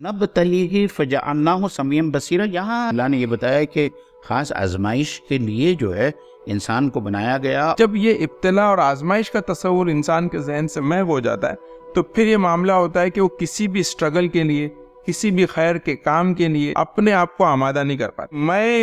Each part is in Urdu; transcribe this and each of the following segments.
نبتلیہ فجعلناہ سمیعا بصیرا، یہاں اللہ نے یہ بتایا کہ خاص آزمائش کے لیے جو ہے انسان کو بنایا گیا۔ جب یہ ابتلا اور آزمائش کا تصور انسان کے ذہن سے محو ہو جاتا ہے تو پھر یہ معاملہ ہوتا ہے کہ وہ کسی بھی اسٹرگل کے لیے، کسی بھی خیر کے کام کے لیے اپنے آپ کو آمادہ نہیں کر پاتا۔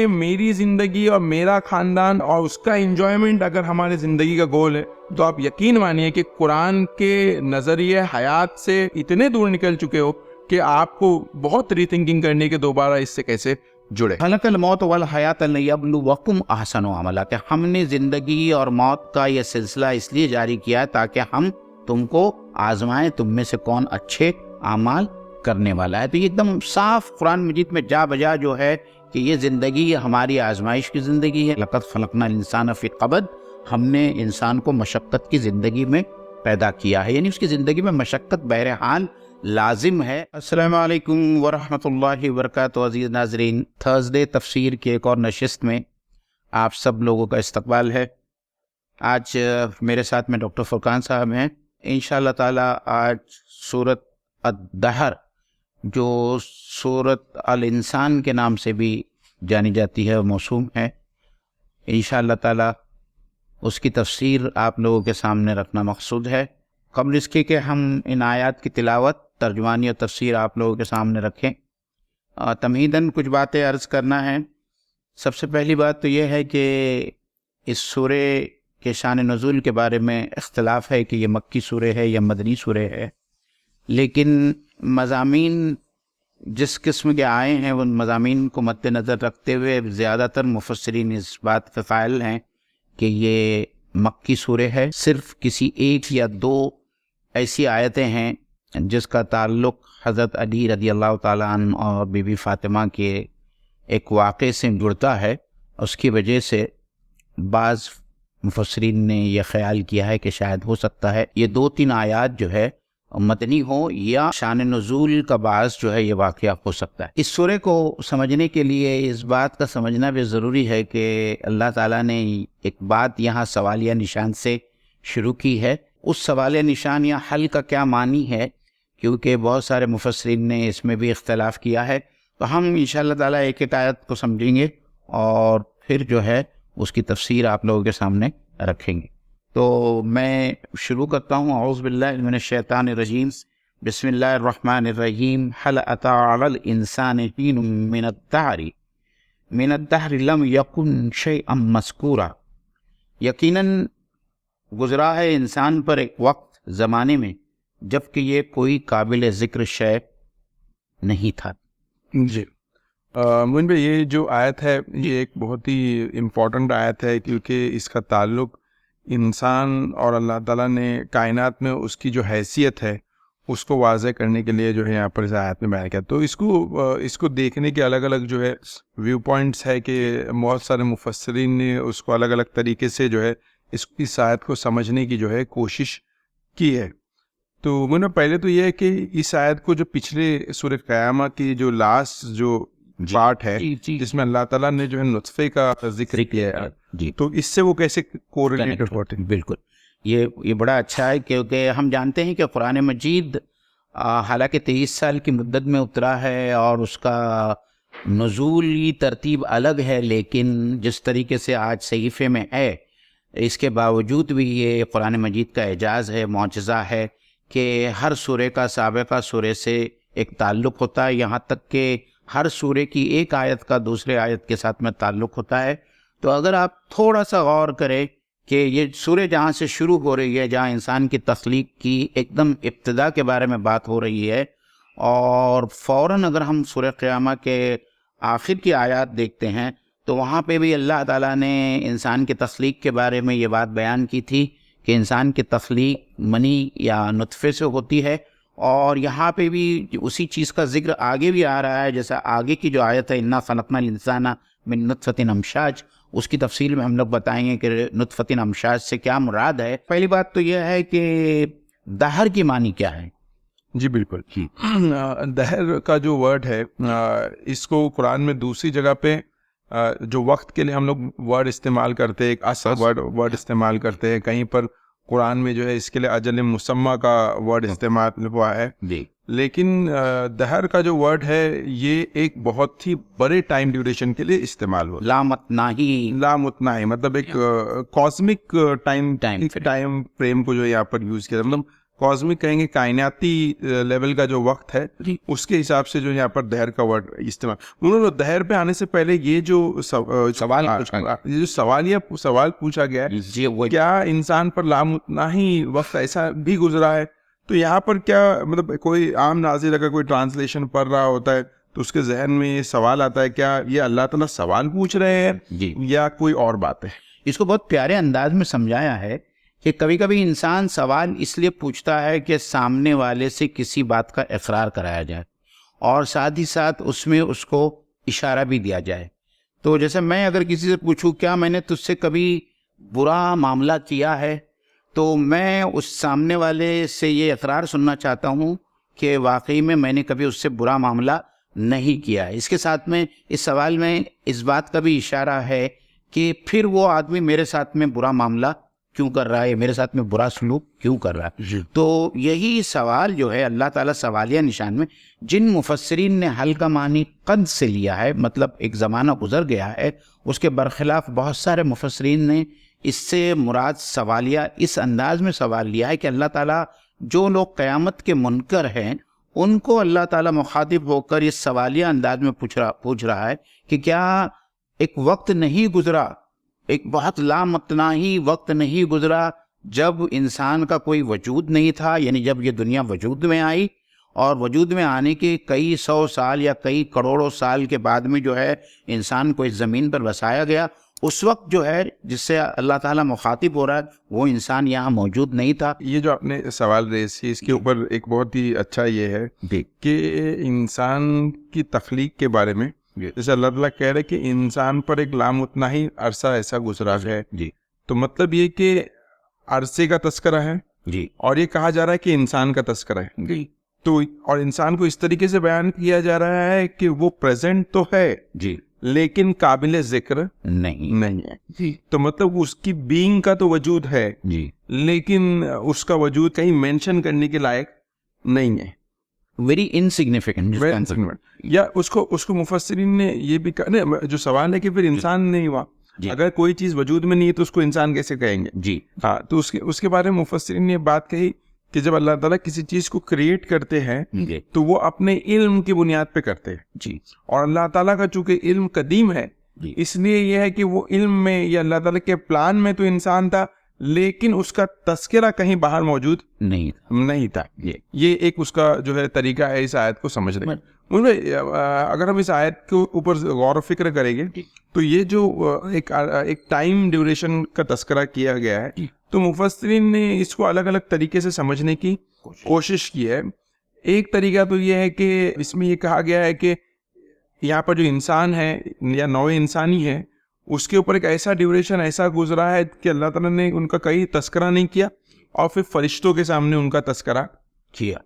میری زندگی اور میرا خاندان اور اس کا انجوائمنٹ اگر ہمارے زندگی کا گول ہے تو آپ یقین مانیے کہ قرآن کے نظریے حیات سے اتنے دور نکل چکے ہو کہ آپ کو بہت ری تھنکنگ کرنے کے دوبارہ اس سے کیسے جڑے۔ خلق الموت والحیات لیبلوکم احسن عملا، کہ ہم نے زندگی اور موت کا یہ سلسلہ اس لیے جاری کیا ہے تاکہ ہم تم کو آزمائیں تم میں سے کون اچھے اعمال کرنے والا ہے۔ تو یہ ایک دم صاف قرآن مجید میں جا بجا جو ہے کہ یہ زندگی ہماری آزمائش کی زندگی ہے۔ لقد خلقنا الانسان فی کبد، ہم نے انسان کو مشقت کی زندگی میں پیدا کیا ہے، یعنی اس کی زندگی میں مشقت بہرحال لازم ہے۔ السلام علیکم ورحمۃ اللہ وبرکاتہ۔ عزیز ناظرین، تھرسڈے تفسیر کی ایک اور نشست میں آپ سب لوگوں کا استقبال ہے۔ آج میرے ساتھ میں ڈاکٹر فرقان صاحب ہیں۔ انشاءاللہ تعالی آج سورۃ الدہر، جو سورۃ الانسان کے نام سے بھی جانی جاتی ہے اور موسوم ہے، انشاءاللہ تعالی اس کی تفسیر آپ لوگوں کے سامنے رکھنا مقصود ہے۔ قبل اس کے کہ ہم ان آیات کی تلاوت، ترجمانی اور تفسیر آپ لوگوں کے سامنے رکھیں، تمہیداً کچھ باتیں عرض کرنا ہے۔ سب سے پہلی بات تو یہ ہے کہ اس سورے کے شان نزول کے بارے میں اختلاف ہے کہ یہ مکی سورہ ہے یا مدنی سورہ ہے، لیکن مضامین جس قسم کے آئے ہیں ان مضامین کو مد نظر رکھتے ہوئے زیادہ تر مفسرین اس بات کے قائل ہیں کہ یہ مکی سورہ ہے۔ صرف کسی ایک یا دو ایسی آیتیں ہیں جس کا تعلق حضرت علی رضی اللہ تعالیٰ عنہ اور بی بی فاطمہ کے ایک واقعے سے جڑتا ہے، اس کی وجہ سے بعض مفسرین نے یہ خیال کیا ہے کہ شاید ہو سکتا ہے یہ 2-3 آیات جو ہے مدنی ہو یا شان نزول کا باعث جو ہے یہ واقعہ ہو سکتا ہے۔ اس سورہ کو سمجھنے کے لیے اس بات کا سمجھنا بھی ضروری ہے کہ اللہ تعالیٰ نے ایک بات یہاں سوالیہ نشان سے شروع کی ہے۔ اس سوالیہ نشان یا حل کا کیا معنی ہے، کیونکہ بہت سارے مفسرین نے اس میں بھی اختلاف کیا ہے، تو ہم انشاءاللہ تعالیٰ ایک ایک آیت کو سمجھیں گے اور پھر جو ہے اس کی تفسیر آپ لوگوں کے سامنے رکھیں گے۔ تو میں شروع کرتا ہوں۔ اعوذ باللہ من الشیطان الرجیم، بسم اللہ الرحمن الرحیم۔ هل اتى على الانسان حين من الدهر لم يكن شيئا مذکورا، یقیناً گزرا ہے انسان پر ایک وقت زمانے میں جبکہ یہ کوئی قابل ذکر شے نہیں تھا۔ جی مومن بھائی، یہ جو آیت ہے یہ ایک بہت ہی امپورٹنٹ آیت ہے، کیونکہ اس کا تعلق انسان اور اللہ تعالیٰ نے کائنات میں اس کی جو حیثیت ہے اس کو واضح کرنے کے لیے جو ہے یہاں پر اس آیت میں بیان کیا۔ تو اس کو دیکھنے کے الگ الگ جو ہے ویو پوائنٹس ہے کہ بہت سارے مفسرین نے اس کو الگ الگ طریقے سے جو ہے اس آیت کو سمجھنے کی جو ہے کوشش کی ہے۔ تو میں پہلے تو یہ ہے کہ اس آیت کو جو پچھلے سورہ قیامہ کی جو لاسٹ جو پارٹ ہے جس میں اللہ تعالیٰ نے جو ہے نطفے کا ذکر کیا ہے، جی، تو اس سے وہ کیسے کوریلیٹڈ ہوتے ہیں؟ بالکل، یہ بڑا اچھا ہے، کیونکہ ہم جانتے ہیں کہ قرآن مجید حالانکہ 23 سال کی مدت میں اترا ہے اور اس کا نزولی ترتیب الگ ہے، لیکن جس طریقے سے آج صحیفے میں ہے اس کے باوجود بھی یہ قرآن مجید کا اعجاز ہے، معجزہ ہے کہ ہر سورے کا سابقہ سورے سے ایک تعلق ہوتا ہے، یہاں تک کہ ہر سورے کی ایک آیت کا دوسرے آیت کے ساتھ میں تعلق ہوتا ہے۔ تو اگر آپ تھوڑا سا غور کریں کہ یہ سورہ جہاں سے شروع ہو رہی ہے، جہاں انسان کی تخلیق کی ایک دم ابتدا کے بارے میں بات ہو رہی ہے، اور فوراً اگر ہم سورہ قیامہ کے آخر کی آیات دیکھتے ہیں تو وہاں پہ بھی اللہ تعالیٰ نے انسان کی تخلیق کے بارے میں یہ بات بیان کی تھی کہ انسان کی تخلیق منی یا نطفے سے ہوتی ہے، اور یہاں پہ بھی اسی چیز کا ذکر آگے بھی آ رہا ہے، جیسا آگے کی جو آیت ہے انا خلقنا الانسان من نطفۃ امشاج، اس کی تفصیل میں ہم لوگ بتائیں گے کہ نطفۃ امشاج سے کیا مراد ہے۔ پہلی بات تو یہ ہے کہ دہر کی معنی کیا ہے؟ جی بالکل، دہر کا جو ورڈ ہے اس کو قرآن میں دوسری جگہ پہ جو وقت کے لیے ہم لوگ ورڈ استعمال کرتے ہیں، ایک ورڈ استعمال کرتے ہیں، کہیں پر قرآن میں جو ہے اس کے لیے اجل مسمہ کا ورڈ استعمال ہوا ہے، جی لیکن دہر کا جو ورڈ ہے یہ ایک بہت ہی بڑے ٹائم ڈیوریشن کے لیے استعمال ہوا، لامتناہی مطلب ایک کاسمک ٹائم فریم کو جو یہاں پر یوز کیا، مطلب کاسمک کہیں گے کائناتی لیول کا جو وقت ہے اس کے حساب سے جو یہاں پر دہر کا ورڈ استعمال. انہوں نے دہر پہ آنے سے پہلے یہ جو سوال پوچھا گیا ہے، کیا انسان پر لامتناہی وقت ایسا بھی گزرا ہے، تو یہاں پر کیا مطلب کوئی عام ناظر اگر کوئی ٹرانسلیشن پڑھ رہا ہوتا ہے تو اس کے ذہن میں یہ سوال آتا ہے کیا یہ اللہ تعالیٰ سوال پوچھ رہے ہیں یا کوئی اور بات ہے. اس کو بہت پیارے انداز میں سمجھایا ہے کہ کبھی کبھی انسان سوال اس لیے پوچھتا ہے کہ سامنے والے سے کسی بات کا اقرار کرایا جائے اور ساتھ ہی ساتھ اس میں اس کو اشارہ بھی دیا جائے. تو جیسے میں اگر کسی سے پوچھوں کیا میں نے تجھ سے کبھی برا معاملہ کیا ہے، تو میں اس سامنے والے سے یہ اقرار سننا چاہتا ہوں کہ واقعی میں نے کبھی اس سے برا معاملہ نہیں کیا ہے. اس کے ساتھ میں اس سوال میں اس بات کا بھی اشارہ ہے کہ پھر وہ آدمی میرے ساتھ میں برا معاملہ کیوں کر رہا ہے، میرے ساتھ میں برا سلوک کیوں کر رہا ہے. تو یہی سوال جو ہے اللہ تعالیٰ سوالیہ نشان میں جن مفسرین نے حل کا معنی قد سے لیا ہے، مطلب ایک زمانہ گزر گیا ہے، اس کے برخلاف بہت سارے مفسرین نے اس سے مراد سوالیہ اس انداز میں سوال لیا ہے کہ اللہ تعالیٰ جو لوگ قیامت کے منکر ہیں ان کو اللہ تعالیٰ مخاطب ہو کر اس سوالیہ انداز میں پوچھ رہا ہے کہ کیا ایک وقت نہیں گزرا، ایک بہت لامتناہی وقت نہیں گزرا جب انسان کا کوئی وجود نہیں تھا، یعنی جب یہ دنیا وجود میں آئی اور وجود میں آنے کے کئی سو سال یا کئی کروڑوں سال کے بعد میں جو ہے انسان کو اس زمین پر بسایا گیا، اس وقت جو ہے جس سے اللہ تعالیٰ مخاطب ہو رہا ہے وہ انسان یہاں موجود نہیں تھا. یہ جو آپ نے سوال ریز کی اس کے اوپر ایک بہت ہی اچھا یہ ہے کہ انسان کی تخلیق کے بارے میں جیسے اللہ تعالیٰ کہہ رہے کہ انسان پر ایک لامتناہی عرصہ ایسا گزرا ہے، تو مطلب یہ کہ عرصے کا تذکرہ ہے اور یہ کہا جا رہا ہے کہ انسان کا تذکرہ ہے، تو اور انسان کو اس طریقے سے بیان کیا جا رہا ہے کہ وہ پریزنٹ تو ہے لیکن قابل ذکر نہیں ہے. تو مطلب اس کی بینگ کا تو وجود ہے لیکن اس کا وجود کہیں مینشن کرنے کے لائق نہیں ہے، ویری انسگنیفیکنٹ. یا اس کو مفسرین نے یہ بھی کہا، جو سوال ہے کہ پھر انسان نہیں ہوا، اگر کوئی چیز وجود میں نہیں ہے تو اس کو انسان کیسے کہیں گے. ہاں، تو اس کے بارے میں مفسرین نے یہ بات کہی کہ جب اللہ تعالیٰ کسی چیز کو کریٹ کرتے ہیں تو وہ اپنے علم کی بنیاد پہ کرتے ہیں، اور اللہ تعالیٰ کا چونکہ علم قدیم ہے اس لیے یہ ہے کہ وہ علم میں یا اللہ تعالیٰ کے پلان میں تو انسان تھا لیکن اس کا تذکرہ کہیں باہر موجود نہیں تھا. یہ ایک اس کا جو ہے طریقہ ہے اس آیت کو سمجھنے کا. اگر ہم اس آیت کے اوپر غور و فکر کریں گے تو یہ جو ایک ٹائم ڈیوریشن کا تذکرہ کیا گیا ہے تو مفسرین نے اس کو الگ الگ طریقے سے سمجھنے کی کوشش کی ہے. ایک طریقہ تو یہ ہے کہ اس میں یہ کہا گیا ہے کہ یہاں پر جو انسان ہے یا نوع انسانی ہے اس کے اوپر ایک ایسا ڈیوریشن ایسا گزرا ہے کہ اللہ تعالیٰ نے ان کا کہیں تذکرہ نہیں کیا اور پھر فرشتوں کے سامنے ان کا تذکرہ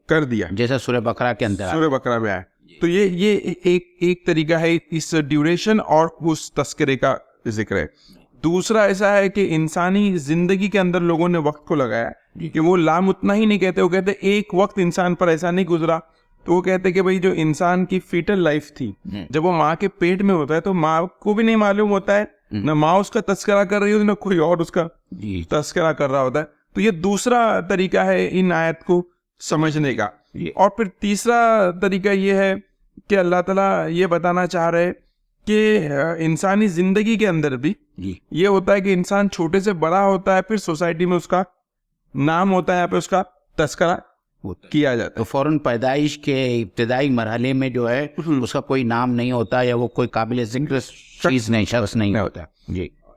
کر دیا، جیسا سورہ بقرہ کے اندر سورہ بقرہ میں آیا. تو یہ ایک طریقہ ہے اس ڈیوریشن اور اس تذکرے کا ذکر ہے. دوسرا ایسا ہے کہ انسانی زندگی کے اندر لوگوں نے وقت کو لگایا کہ وہ لامتناہی نہیں کہتے، وہ کہتے ایک وقت انسان پر ایسا نہیں گزرا، تو وہ کہتے کہ بھئی جو انسان کی فیٹل لائف تھی جب وہ ماں کے پیٹ میں ہوتا ہے تو ماں کو بھی نہیں معلوم ہوتا ہے، نہ ماں اس کا تذکرہ کر رہی ہوتی نہ کوئی اور اس کا تذکرہ کر رہا ہوتا ہے. تو یہ دوسرا طریقہ ہے ان آیت کو سمجھنے کا. اور پھر تیسرا طریقہ یہ ہے کہ اللہ تعالیٰ یہ بتانا چاہ رہے کہ انسانی زندگی کے اندر بھی یہ ہوتا ہے کہ انسان چھوٹے سے بڑا ہوتا ہے، پھر سوسائٹی میں اس کا نام ہوتا ہے، یہاں پہ اس کا تذکرہ کیا جاتا ہے. تو فوراً پیدائش کے ابتدائی مرحلے میں جو ہے اس کا کوئی نام نہیں ہوتا یا وہ کوئی قابل ذکر چیز نہیں، شخص نہیں ہوتا.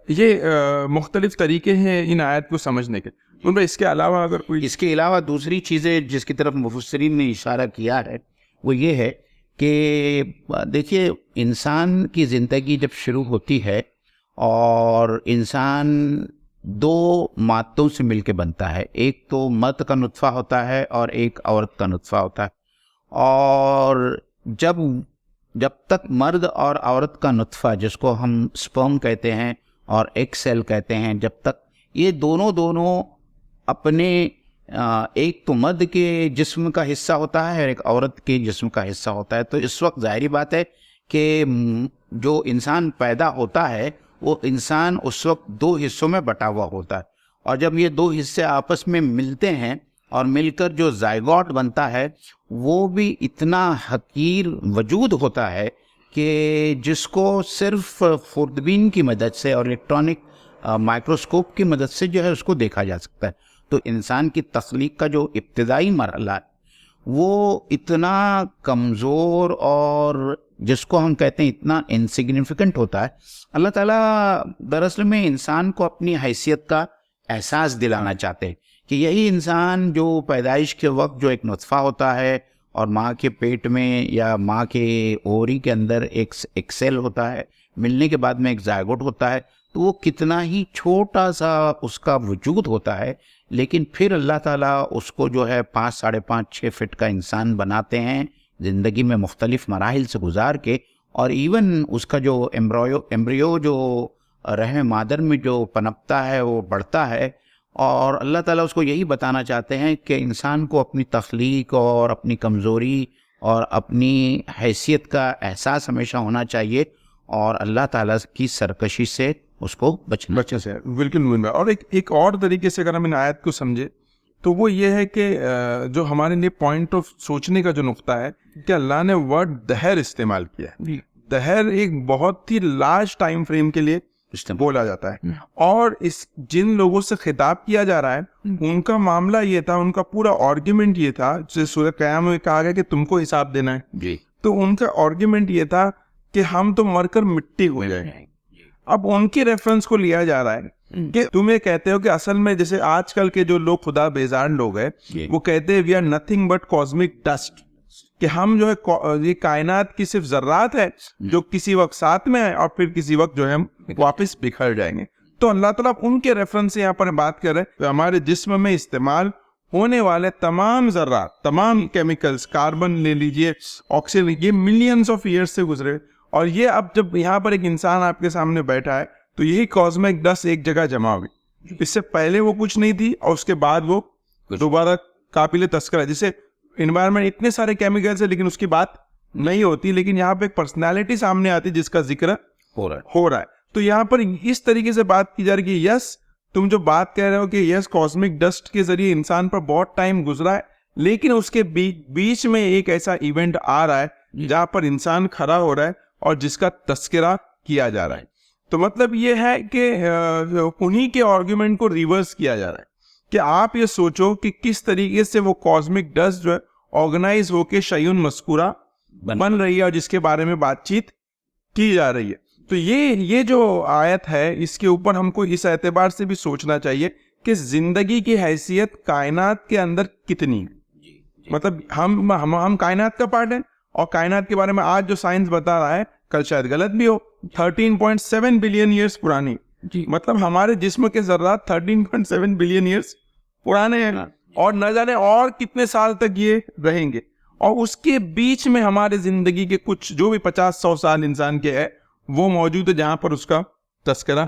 یہ مختلف طریقے ہیں ان آیت کو سمجھنے کے. اس کے علاوہ اگر کوئی اس کے علاوہ دوسری چیزیں جس کی طرف مفسرین نے اشارہ کیا ہے وہ یہ ہے کہ دیکھیے انسان کی زندگی جب شروع ہوتی ہے اور انسان دو مادوں سے مل کے بنتا ہے، ایک تو مرد کا نطفہ ہوتا ہے اور ایک عورت کا نطفہ ہوتا ہے، اور جب تک مرد اور عورت کا نطفہ جس کو ہم سپرم کہتے ہیں اور ایگ سیل کہتے ہیں، جب تک یہ دونوں اپنے ایک تو مرد کے جسم کا حصہ ہوتا ہے اور ایک عورت کے جسم کا حصہ ہوتا ہے. تو اس وقت ظاہری بات ہے کہ جو انسان پیدا ہوتا ہے وہ انسان اس وقت دو حصوں میں بٹا ہوا ہوتا ہے, اور جب یہ دو حصے آپس میں ملتے ہیں اور مل کر جو زائگوٹ بنتا ہے وہ بھی اتنا حقیر وجود ہوتا ہے کہ جس کو صرف خوردبین کی مدد سے اور الیکٹرانک مائکروسکوپ کی مدد سے جو ہے اس کو دیکھا جا سکتا ہے. تو انسان کی تخلیق کا جو ابتدائی مرحلہ ہے وہ اتنا کمزور اور جس کو ہم کہتے ہیں اتنا انسگنیفیکنٹ ہوتا ہے. اللہ تعالیٰ دراصل میں انسان کو اپنی حیثیت کا احساس دلانا چاہتے ہیں کہ یہی انسان جو پیدائش کے وقت جو ایک نطفہ ہوتا ہے اور ماں کے پیٹ میں یا ماں کے اوری کے اندر ایک سیل ہوتا ہے, ملنے کے بعد میں ایک زائگوٹ ہوتا ہے, تو وہ کتنا ہی چھوٹا سا اس کا وجود ہوتا ہے, لیکن پھر اللہ تعالیٰ اس کو جو ہے 5, 5.5, 6 فٹ کا انسان بناتے ہیں زندگی میں مختلف مراحل سے گزار کے, اور ایون اس کا جو ایمبریو جو رحم مادر میں جو پنپتا ہے وہ بڑھتا ہے, اور اللہ تعالیٰ اس کو یہی بتانا چاہتے ہیں کہ انسان کو اپنی تخلیق اور اپنی کمزوری اور اپنی حیثیت کا احساس ہمیشہ ہونا چاہیے, اور اللہ تعالیٰ کی سرکشی سے اس کو بچنا سے. بالکل. اور ایک اور طریقے سے اگر ہم ان آیت کو سمجھے تو وہ یہ ہے کہ جو ہمارے لیے پوائنٹ آف سوچنے کا جو نقطہ ہے کہ اللہ نے ورڈ دہر استعمال کیا ہے. دہر ایک بہت ہی لارج ٹائم فریم کے لیے بولا جاتا ہے, اور جن لوگوں سے خطاب کیا جا رہا ہے ان کا معاملہ یہ تھا, ان کا پورا آرگیومنٹ یہ تھا, جیسے سورہ قیامت میں کہا گیا کہ تم کو حساب دینا ہے, تو ان کا آرگیومنٹ یہ تھا کہ ہم تو مر کر مٹی ہو جائیں. اب ان کی ریفرنس کو لیا جا رہا ہے کہ تم یہ کہتے ہو کہ اصل میں جیسے آج کل کے جو لوگ خدا بیزار لوگ ہیں وہ کہتے ہیں we are nothing but cosmic dust, کہ ہم جو ہے یہ کائنات کی صرف ذرات ہے جو کسی وقت ساتھ میں ہے اور پھر کسی وقت جو ہے ہم واپس بکھر جائیں گے. تو اللہ تعالیٰ ان کے ریفرنس سے یہاں پر بات کر رہے ہیں ہمارے جسم میں استعمال ہونے والے تمام ذرات, تمام کیمیکلز, کاربن لے لیجئے, آکسیجن, یہ ملینز آف ایئرز سے گزرے, اور یہ اب جب یہاں پر ایک انسان آپ کے سامنے بیٹھا ہے تو یہی کاسمک ڈسٹ ایک جگہ جمع ہوئی, اس سے پہلے وہ کچھ نہیں تھی اور اس کے بعد وہ دوبارہ قابل تذکرہ. جیسے انوائرمنٹ اتنے سارے کیمیکلز ہیں لیکن اس کی بات نہیں ہوتی, لیکن یہاں پہ ایک پرسنالٹی سامنے آتی جس کا ذکر ہو رہا ہے. تو یہاں پر اس طریقے سے بات کی جا رہی ہے, یس تم جو بات کہہ رہے ہو کہ یس کاسمک ڈسٹ کے ذریعے انسان پر بہت ٹائم گزرا ہے, لیکن اس کے بیچ میں ایک ایسا ایونٹ آ رہا ہے جہاں پر انسان کھڑا ہو رہا ہے اور جس کا تذکرہ کیا جا رہا ہے. تو مطلب یہ ہے کہ انہی کے آرگیومنٹ کو ریورس کیا جا رہا ہے کہ آپ یہ سوچو کہ کس طریقے سے وہ کاسمک ڈسٹ جو ہے آرگنائز ہو کے شیون مذکورہ بن رہی ہے اور جس کے بارے میں بات چیت کی جا رہی ہے. تو یہ جو آیت ہے اس کے اوپر ہم کو اس اعتبار سے بھی سوچنا چاہیے کہ زندگی کی حیثیت کائنات کے اندر کتنی ہے. مطلب ہم کائنات کا پارٹ ہیں, اور کائنات کے بارے میں آج جو سائنس بتا رہا ہے کل شاید غلط بھی ہو. 13.7 بلین ایئرز پرانی, مطلب ہمارے جسم کے ذرات 13.7 بلین ایئرز پرانے ہیں, اور نہ جانے اور کتنے سال تک یہ رہیں گے. اور اس کے بیچ میں ہمارے زندگی کے کچھ جو بھی 50-100 سال انسان کے ہے وہ موجود ہے جہاں پر اس کا تذکرہ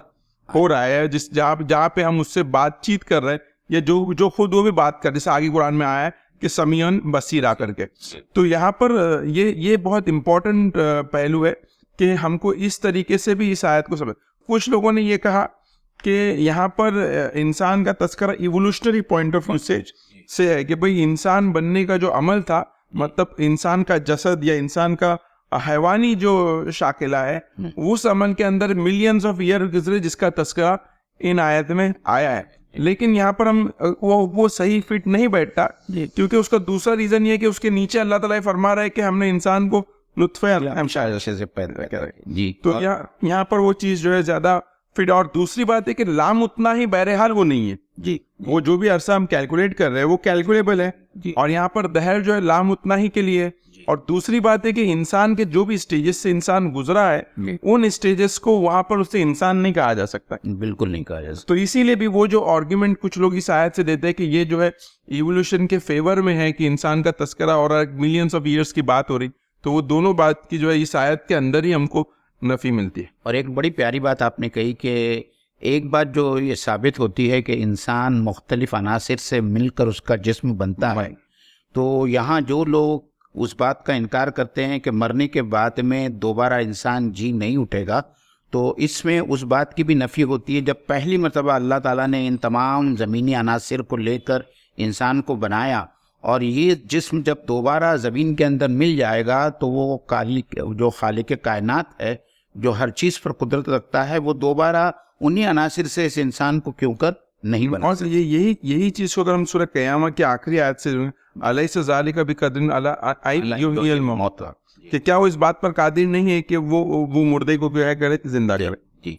ہو رہا ہے, جہاں پہ ہم اس سے بات چیت کر رہے ہیں, یا جو خود وہ بھی بات کر, جیسے آگے قرآن میں آیا ہے کہ سمیعن بصیر آ کر کے. تو یہاں پر یہ بہت امپورٹنٹ پہلو ہے کہ ہم کو اس طریقے سے بھی اس آیت کو سمجھ. کچھ لوگوں نے یہ کہا کہ یہاں پر انسان کا تذکرہ ایوولوشنری پوائنٹ آف ویو سے ہے کہ بھئی انسان بننے کا جو عمل تھا, مطلب انسان کا جسد یا انسان کا حیوانی جو شاکلہ ہے اس عمل کے اندر ملینز آف ایئر گزرے جس کا تذکرہ ان آیت میں آیا ہے. لیکن یہاں پر ہم وہ صحیح فٹ نہیں بیٹھتا, کیونکہ اس کا دوسرا ریزن یہ ہے کہ اس کے نیچے اللہ تعالیٰ فرما رہا ہے کہ ہم نے انسان کو لطفے سے پیدا کرا ہے. تو یہاں پر وہ چیز جو ہے زیادہ فٹ. اور دوسری بات ہے کہ لام اتنا ہی بہرحال وہ نہیں ہے, وہ جو بھی عرصہ ہم کیلکولیٹ کر رہے ہیں وہ کیلکولیبل ہے, اور یہاں پر دہر جو ہے لام اتنا ہی کے لیے. اور دوسری بات ہے کہ انسان کے جو بھی اسٹیجز سے انسان گزرا ہے ان اسٹیجز کو وہاں پر اسے انسان نہیں کہا جا سکتا, بالکل نہیں کہا جا سکتا. تو اسی لیے بھی وہ جو آرگیومنٹ کچھ لوگ اس آیت سے دیتے ہیں کہ یہ جو ہے ایوولوشن کے فیور میں ہے کہ انسان کا تذکرہ اور ملینز آف ایئرس کی بات ہو رہی, تو وہ دونوں بات کی جو ہے اس آیت کے اندر ہی ہم کو نفی ملتی ہے. اور ایک بڑی پیاری بات آپ نے کہی کہ ایک بات جو یہ ثابت ہوتی ہے کہ انسان مختلف عناصر سے مل کر اس کا جسم بنتا ہے، تو یہاں جو لوگ اس بات کا انکار کرتے ہیں کہ مرنے کے بعد میں دوبارہ انسان جی نہیں اٹھے گا، تو اس میں اس بات کی بھی نفی ہوتی ہے جب پہلی مرتبہ اللہ تعالیٰ نے ان تمام زمینی عناصر کو لے کر انسان کو بنایا، اور یہ جسم جب دوبارہ زمین کے اندر مل جائے گا تو وہ جو خالق کائنات ہے، جو ہر چیز پر قدرت رکھتا ہے، وہ دوبارہ انہی عناصر سے اس انسان کو کیوں کر نہیں بنا۔ اور یہی چیز کو اگر ہم سورہ قیامہ کی آخری آیت سے علیہ ذالک بقدر علی یحیی الموت، کہ کیا وہ اس بات پر قادر نہیں ہے کہ وہ مردے کو کیا کرے زندہ کرے؟ جی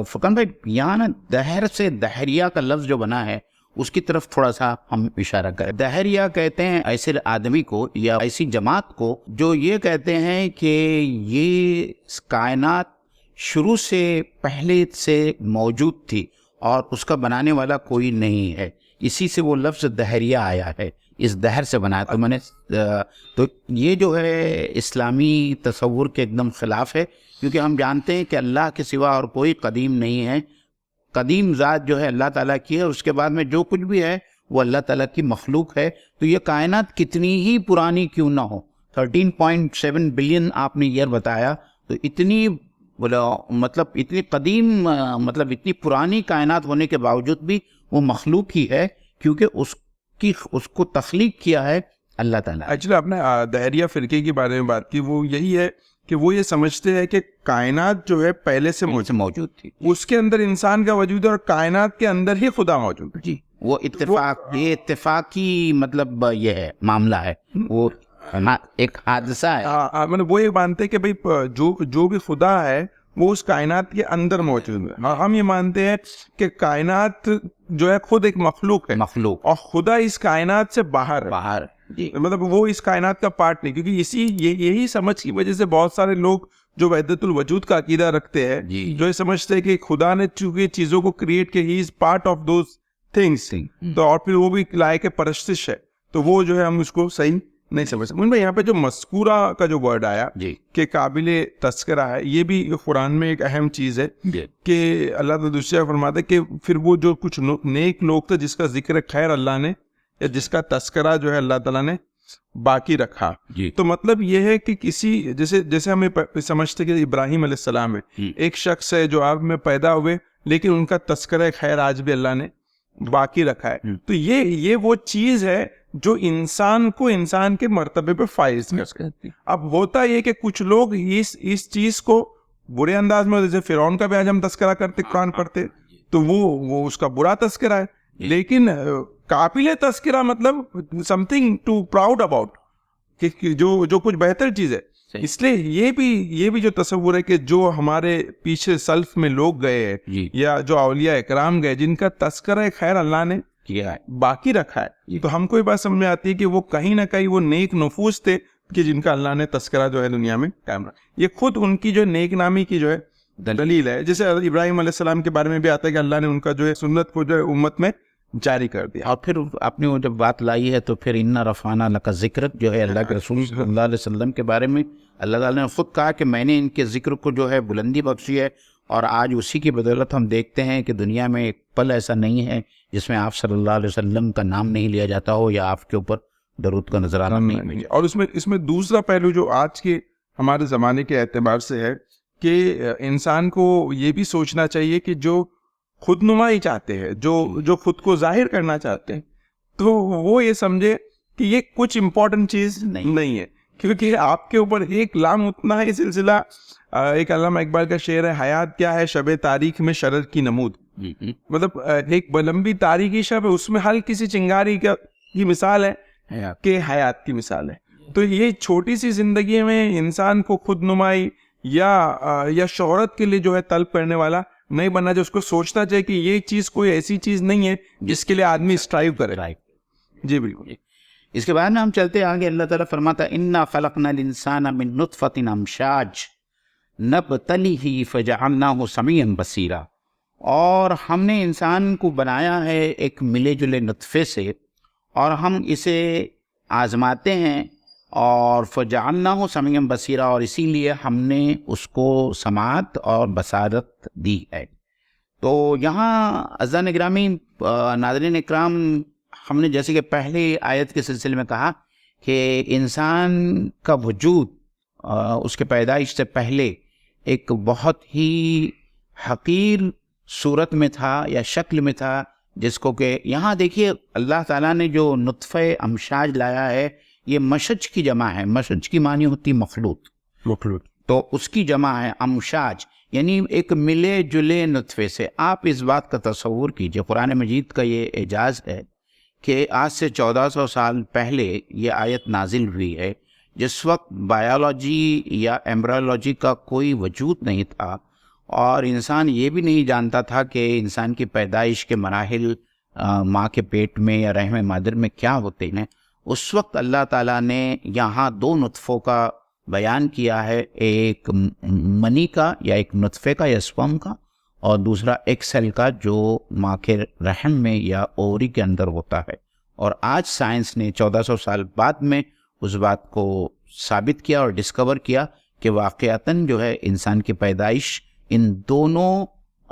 فقان بھائی، یہاں نا دہر سے دہریہ کا لفظ جو بنا ہے اس کی طرف تھوڑا سا ہم اشارہ کریں۔ دہریہ کہتے ہیں ایسے آدمی کو یا ایسی جماعت کو جو یہ کہتے ہیں کہ یہ کائنات شروع سے پہلے سے موجود تھی اور اس کا بنانے والا کوئی نہیں ہے، اسی سے وہ لفظ دہریہ آیا ہے، اس دہر سے بنایا۔ تو میں نے تو یہ جو ہے اسلامی تصور کے ایک دم خلاف ہے، کیونکہ ہم جانتے ہیں کہ اللہ کے سوا اور کوئی قدیم نہیں ہے، قدیم ذات جو ہے اللہ تعالیٰ کی ہے، اس کے بعد میں جو کچھ بھی ہے وہ اللہ تعالیٰ کی مخلوق ہے۔ تو یہ کائنات کتنی ہی پرانی کیوں نہ ہو، 13.7 بلین آپ نے ایئر بتایا، تو اتنی مطلب اتنی قدیم مطلب اتنی پرانی کائنات ہونے کے باوجود بھی وہ مخلوق ہی ہے، کیونکہ اس کو تخلیق کیا ہے اللہ تعالیٰ۔ ایکچولی آپ نے دہریہ فرقے کے بارے میں بات کی، وہ یہی ہے کہ وہ یہ سمجھتے ہیں کہ کائنات جو ہے پہلے سے موجود تھی، اس کے اندر انسان کا وجود ہے اور کائنات کے اندر ہی خدا موجود ہے۔ جی، وہ یہ اتفاقی مطلب یہ ہے معاملہ ہے، وہ ایک حادثہ ہے۔ مطلب وہ یہ مانتے کہ بھئی جو بھی خدا ہے وہ اس کائنات کے اندر موجود ہے۔ ہم یہ مانتے ہیں کہ کائنات جو ہے خود ایک مخلوق ہے، اور خدا اس کائنات سے باہر ہے، جی، مطلب وہ اس کائنات کا پارٹ نہیں، کیونکہ یہی سمجھ کی وجہ سے بہت سارے لوگ جو وحدت الوجود کا عقیدہ رکھتے ہیں، جو یہ سمجھتے ہیں کہ خدا نے چونکہ چیزوں کو کریٹ کیا، he is part of those things, تو اور پھر وہ بھی لائق پرستش ہے، تو وہ جو ہے ہم اس کو صحیح نہیں سمجھ سکتے۔ بھائی یہاں پہ جو مذکورہ کا جو ورڈ آیا کہ قابل تذکرہ ہے، یہ بھی قرآن میں ایک اہم چیز ہے کہ اللہ تعالیٰ دوسرا فرماتا ہے کہ پھر وہ جو کچھ نیک لوگ تھے جس کا ذکر خیر اللہ نے، یا جس کا تذکرہ جو ہے اللہ تعالیٰ نے باقی رکھا، تو مطلب یہ ہے کہ کسی جیسے ہمیں سمجھتے کہ ابراہیم علیہ السلام ہے، ایک شخص ہے جو آپ میں پیدا ہوئے لیکن ان کا تذکرہ خیر آج بھی اللہ نے باقی رکھا ہے، تو یہ وہ چیز ہے جو انسان کو انسان کے مرتبے پہ فائز کرتی۔ اب ہوتا یہ کہ کچھ لوگ اس چیز کو برے انداز میں، جیسے فرعون کا بھی آج ہم تذکرہ کرتے قرآن پڑھتے، تو وہ اس کا برا تذکرہ ہے، لیکن قابل تذکرہ مطلب something to proud about, کہ جو کچھ بہتر چیز ہے۔ اس لیے یہ بھی جو تصور ہے کہ جو ہمارے پیچھے سلف میں لوگ گئے ہیں، یا جو اولیاء اکرام گئے جن کا تذکرہ خیر اللہ نے باقی رکھا ہے، تو ہم کو یہ بات سمجھ میں آتی ہے کہ وہ کہیں نہ کہیں وہ نیک نفوس تھے کہ جن کا اللہ نے تذکرہ جو ہے دنیا میں قائم رکھا۔ یہ خود ان کی جو نیک نامی کی جو ہے دلیل ہے، جیسے ابراہیم علیہ السلام کے بارے میں بھی آتا ہے کہ اللہ نے ان کا جو ہے سنت کو جو ہے امت میں جاری کر دیا۔ اور پھر آپ نے وہ جب بات لائی ہے تو پھر اِنَّا رَفَعْنَا لَكَ ذِکْرَکَ جو ہے اللہ کے رسول صلی اللہ علیہ وسلم کے بارے میں اللہ تعالیٰ نے خود کہا کہ میں نے ان کے ذکر کو جو ہے بلندی بخشی ہے، اور آج اسی کی بدولت ہم دیکھتے ہیں کہ دنیا میں ایک پل ایسا نہیں ہے جس میں آپ صلی اللہ علیہ وسلم کا نام نہیں لیا جاتا ہو یا آپ کے اوپر درود کا نظرانہ نہیں۔ اور اس میں دوسرا پہلو جو آج کے ہمارے زمانے کے اعتبار سے ہے کہ انسان کو یہ بھی سوچنا چاہیے کہ جو خود نمائی چاہتے ہیں، جو خود کو ظاہر کرنا چاہتے ہیں، تو وہ یہ سمجھے کہ یہ کچھ امپورٹنٹ چیز نہیں ہے، کیونکہ آپ کے اوپر ایک لام اتنا ہے سلسلہ۔ ایک علامہ اقبال کا شعر ہے، حیات کیا ہے شب تاریخ میں شرر کی نمود، مطلب ایک لمبی تاریخی شب ہے، اس میں ہلکی سی چنگاری کی مثال ہے کہ حیات کی مثال ہے۔ تو یہ چھوٹی سی زندگی میں انسان کو خود نمائی یا شہرت کے لیے جو ہے طلب کرنے والا نہیں بننا چاہیے، اس کو سوچنا چاہیے کہ یہ چیز کوئی ایسی چیز نہیں ہے جس کے لیے آدمی اسٹرائیو کرے۔ جی بالکل۔ اس کے بعد میں ہم چلتے آگے، اللہ تعالیٰ فرماتا ہے اِنَّا خَلَقْنَا الْإِنسَانَ مِن نُطْفَةٍ أَمْشَاجٍ نَبْتَلِيهِ فَجَعَلْنَاهُ سَمِيعًا بَصِيرًا، اور ہم نے انسان کو بنایا ہے ایک ملے جلے نطفے سے، اور ہم اسے آزماتے ہیں، اور فَجَعَلْنَاهُ سَمِيعًا بَصِيرًا، اور اسی لیے ہم نے اس کو سماعت اور بصارت دی ہے۔ تو یہاں عزیزان گرامی، ناظرین اکرام، ہم نے جیسے کہ پہلے آیت کے سلسلے میں کہا کہ انسان کا وجود اس کے پیدائش سے پہلے ایک بہت ہی حقیر صورت میں تھا یا شکل میں تھا، جس کو کہ یہاں دیکھیے اللہ تعالیٰ نے جو نطفہ امشاج لایا ہے، یہ مشج کی جمع ہے. مشج کی معنی ہوتی مخلوط، تو اس کی جمع ہے امشاج، یعنی ایک ملے جلے نطفے سے. آپ اس بات کا تصور کیجئے، قرآن مجید کا یہ اعجاز ہے کہ آج سے 1400 سال پہلے یہ آیت نازل ہوئی ہے، جس وقت بایولوجی یا ایمبرولوجی کا کوئی وجود نہیں تھا، اور انسان یہ بھی نہیں جانتا تھا کہ انسان کی پیدائش کے مراحل ماں کے پیٹ میں یا رحم مادر میں کیا ہوتے ہیں. اس وقت اللہ تعالیٰ نے یہاں دو نطفوں کا بیان کیا ہے، ایک منی کا یا ایک نطفے کا یا سپرم کا، اور دوسرا ایک سیل کا جو ماں کے رحم میں یا اووری کے اندر ہوتا ہے. اور آج سائنس نے 1400 سال بعد میں اس بات کو ثابت کیا اور ڈسکور کیا کہ واقعتاً جو ہے انسان کی پیدائش ان دونوں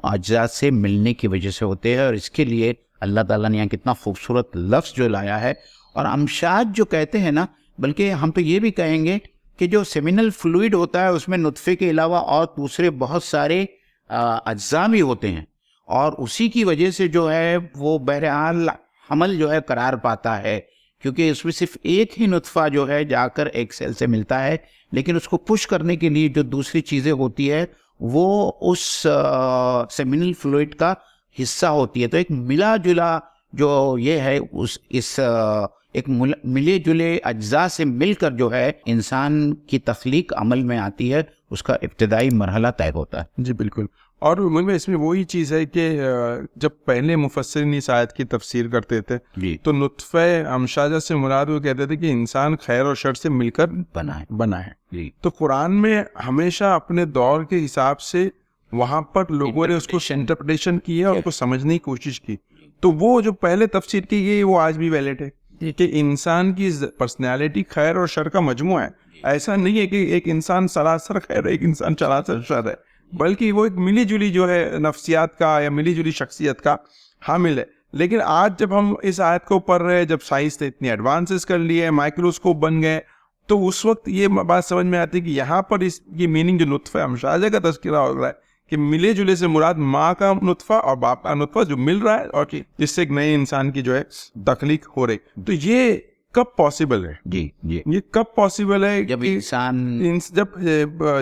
اجزاء سے ملنے کی وجہ سے ہوتے ہیں. اور اس کے لیے اللہ تعالیٰ نے یہاں کتنا خوبصورت لفظ جو لایا ہے. اور امشاج جو کہتے ہیں نا، بلکہ ہم تو یہ بھی کہیں گے کہ جو سیمینل فلوئڈ ہوتا ہے اس میں نطفے کے علاوہ اور دوسرے بہت سارے اجزاء بھی ہوتے ہیں، اور اسی کی وجہ سے جو ہے وہ بہرحال حمل جو ہے قرار پاتا ہے، کیونکہ اس میں صرف ایک ہی نطفہ جو ہے جا کر ایک سیل سے ملتا ہے، لیکن اس کو پش کرنے کے لیے جو دوسری چیزیں ہوتی ہے وہ اس سیمینل فلوئڈ کا حصہ ہوتی ہے. تو ایک ملا جلا جو یہ ہے اس ایک ملے جلے اجزاء سے مل کر جو ہے انسان کی تخلیق عمل میں آتی ہے، اس کا ابتدائی مرحلہ طے ہوتا ہے. جی بالکل. اور میں اس میں وہی چیز ہے کہ جب پہلے مفسرین اس آیت کی تفسیر کرتے تھے تو نطفہ امشاجہ سے مراد وہ کہتے تھے کہ انسان خیر اور شر سے مل کر بنا ہے. تو قرآن میں ہمیشہ اپنے دور کے حساب سے وہاں پر لوگوں نے اس کو انٹرپریٹیشن کی ہے اور اس کو سمجھنے کی کوشش کی. تو وہ جو پہلے تفسیر کی گئی وہ آج بھی ویلڈ ہے کہ انسان کی پرسنالٹی خیر اور شر کا مجموعہ ہے. ایسا نہیں ہے کہ ایک انسان سراسر خیر ہے، ایک انسان سراسر شر ہے، بلکہ وہ ایک ملی جلی جو ہے نفسیات کا یا ملی جلی شخصیت کا حامل ہے. لیکن آج جب ہم اس آیت کو پڑھ رہے ہیں، جب سائنس نے اتنی ایڈوانسز کر لیے، مائکروسکوپ بن گئے، تو اس وقت یہ بات سمجھ میں آتی ہے کہ یہاں پر اس کی میننگ جو نطفہ امشاجہ کا تذکرہ ہو رہا ہے کہ ملے جلے سے مراد ماں کا نطفہ اور باپ کا نطفہ جو مل رہا ہے اور جس سے ایک نئے انسان کی جو ہے تخلیق ہو رہی. تو یہ کب پاسبل ہے؟ جی یہ کب پاسبل ہے؟ جب انسان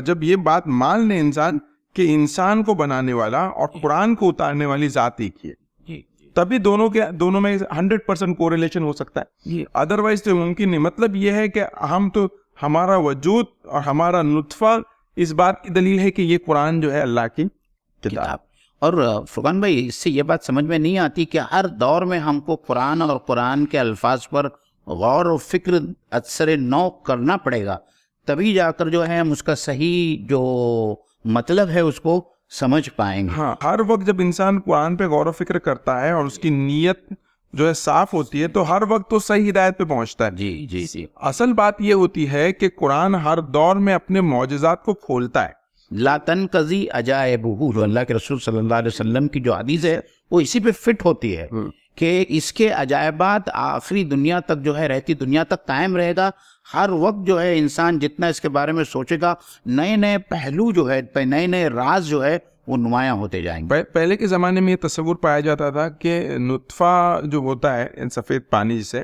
جب یہ بات مان لے انسان کہ انسان کو بنانے والا اور قرآن کو اتارنے والی ذات ایک ہی ہے، تبھی دونوں میں 100% کوریلیشن ہو سکتا ہے. ادروائز تو ممکن نہیں. مطلب یہ ہے کہ ہم تو ہمارا وجود اور ہمارا نطفہ اس بات کی دلیل ہے کہ یہ قرآن جو ہے اللہ کی کتاب. اور فرقان بھائی، اس سے یہ بات سمجھ میں نہیں آتی کہ ہر دور میں ہم کو قرآن اور قرآن کے الفاظ پر غور و فکر اثر نو کرنا پڑے گا، تبھی جا کر جو ہے ہم اس کا صحیح جو مطلب ہے اس کو سمجھ پائیں گے. ہاں، ہر وقت جب انسان قرآن پہ غور و فکر کرتا ہے اور اس کی نیت جو ہے صاف ہوتی ہے تو ہر وقت تو صحیح ہدایت پہ پہنچتا ہے. جی. اصل بات یہ ہوتی ہے کہ قرآن ہر دور میں اپنے معجزات کو کھولتا ہے. لا تنقضی عجائبہ، جو اللہ کے رسول صلی اللہ علیہ وسلم کی جو حدیث ہے وہ اسی پہ فٹ ہوتی ہے کہ اس کے عجائبات آخری دنیا تک جو ہے رہتی دنیا تک قائم رہے گا. ہر وقت جو ہے انسان جتنا اس کے بارے میں سوچے گا، نئے نئے پہلو جو ہے، نئے نئے راز جو ہے وہ نمایاں ہوتے جائیں گے. پہلے کے زمانے میں یہ تصور پایا جاتا تھا کہ نطفہ جو ہوتا ہے سفید پانی جسے،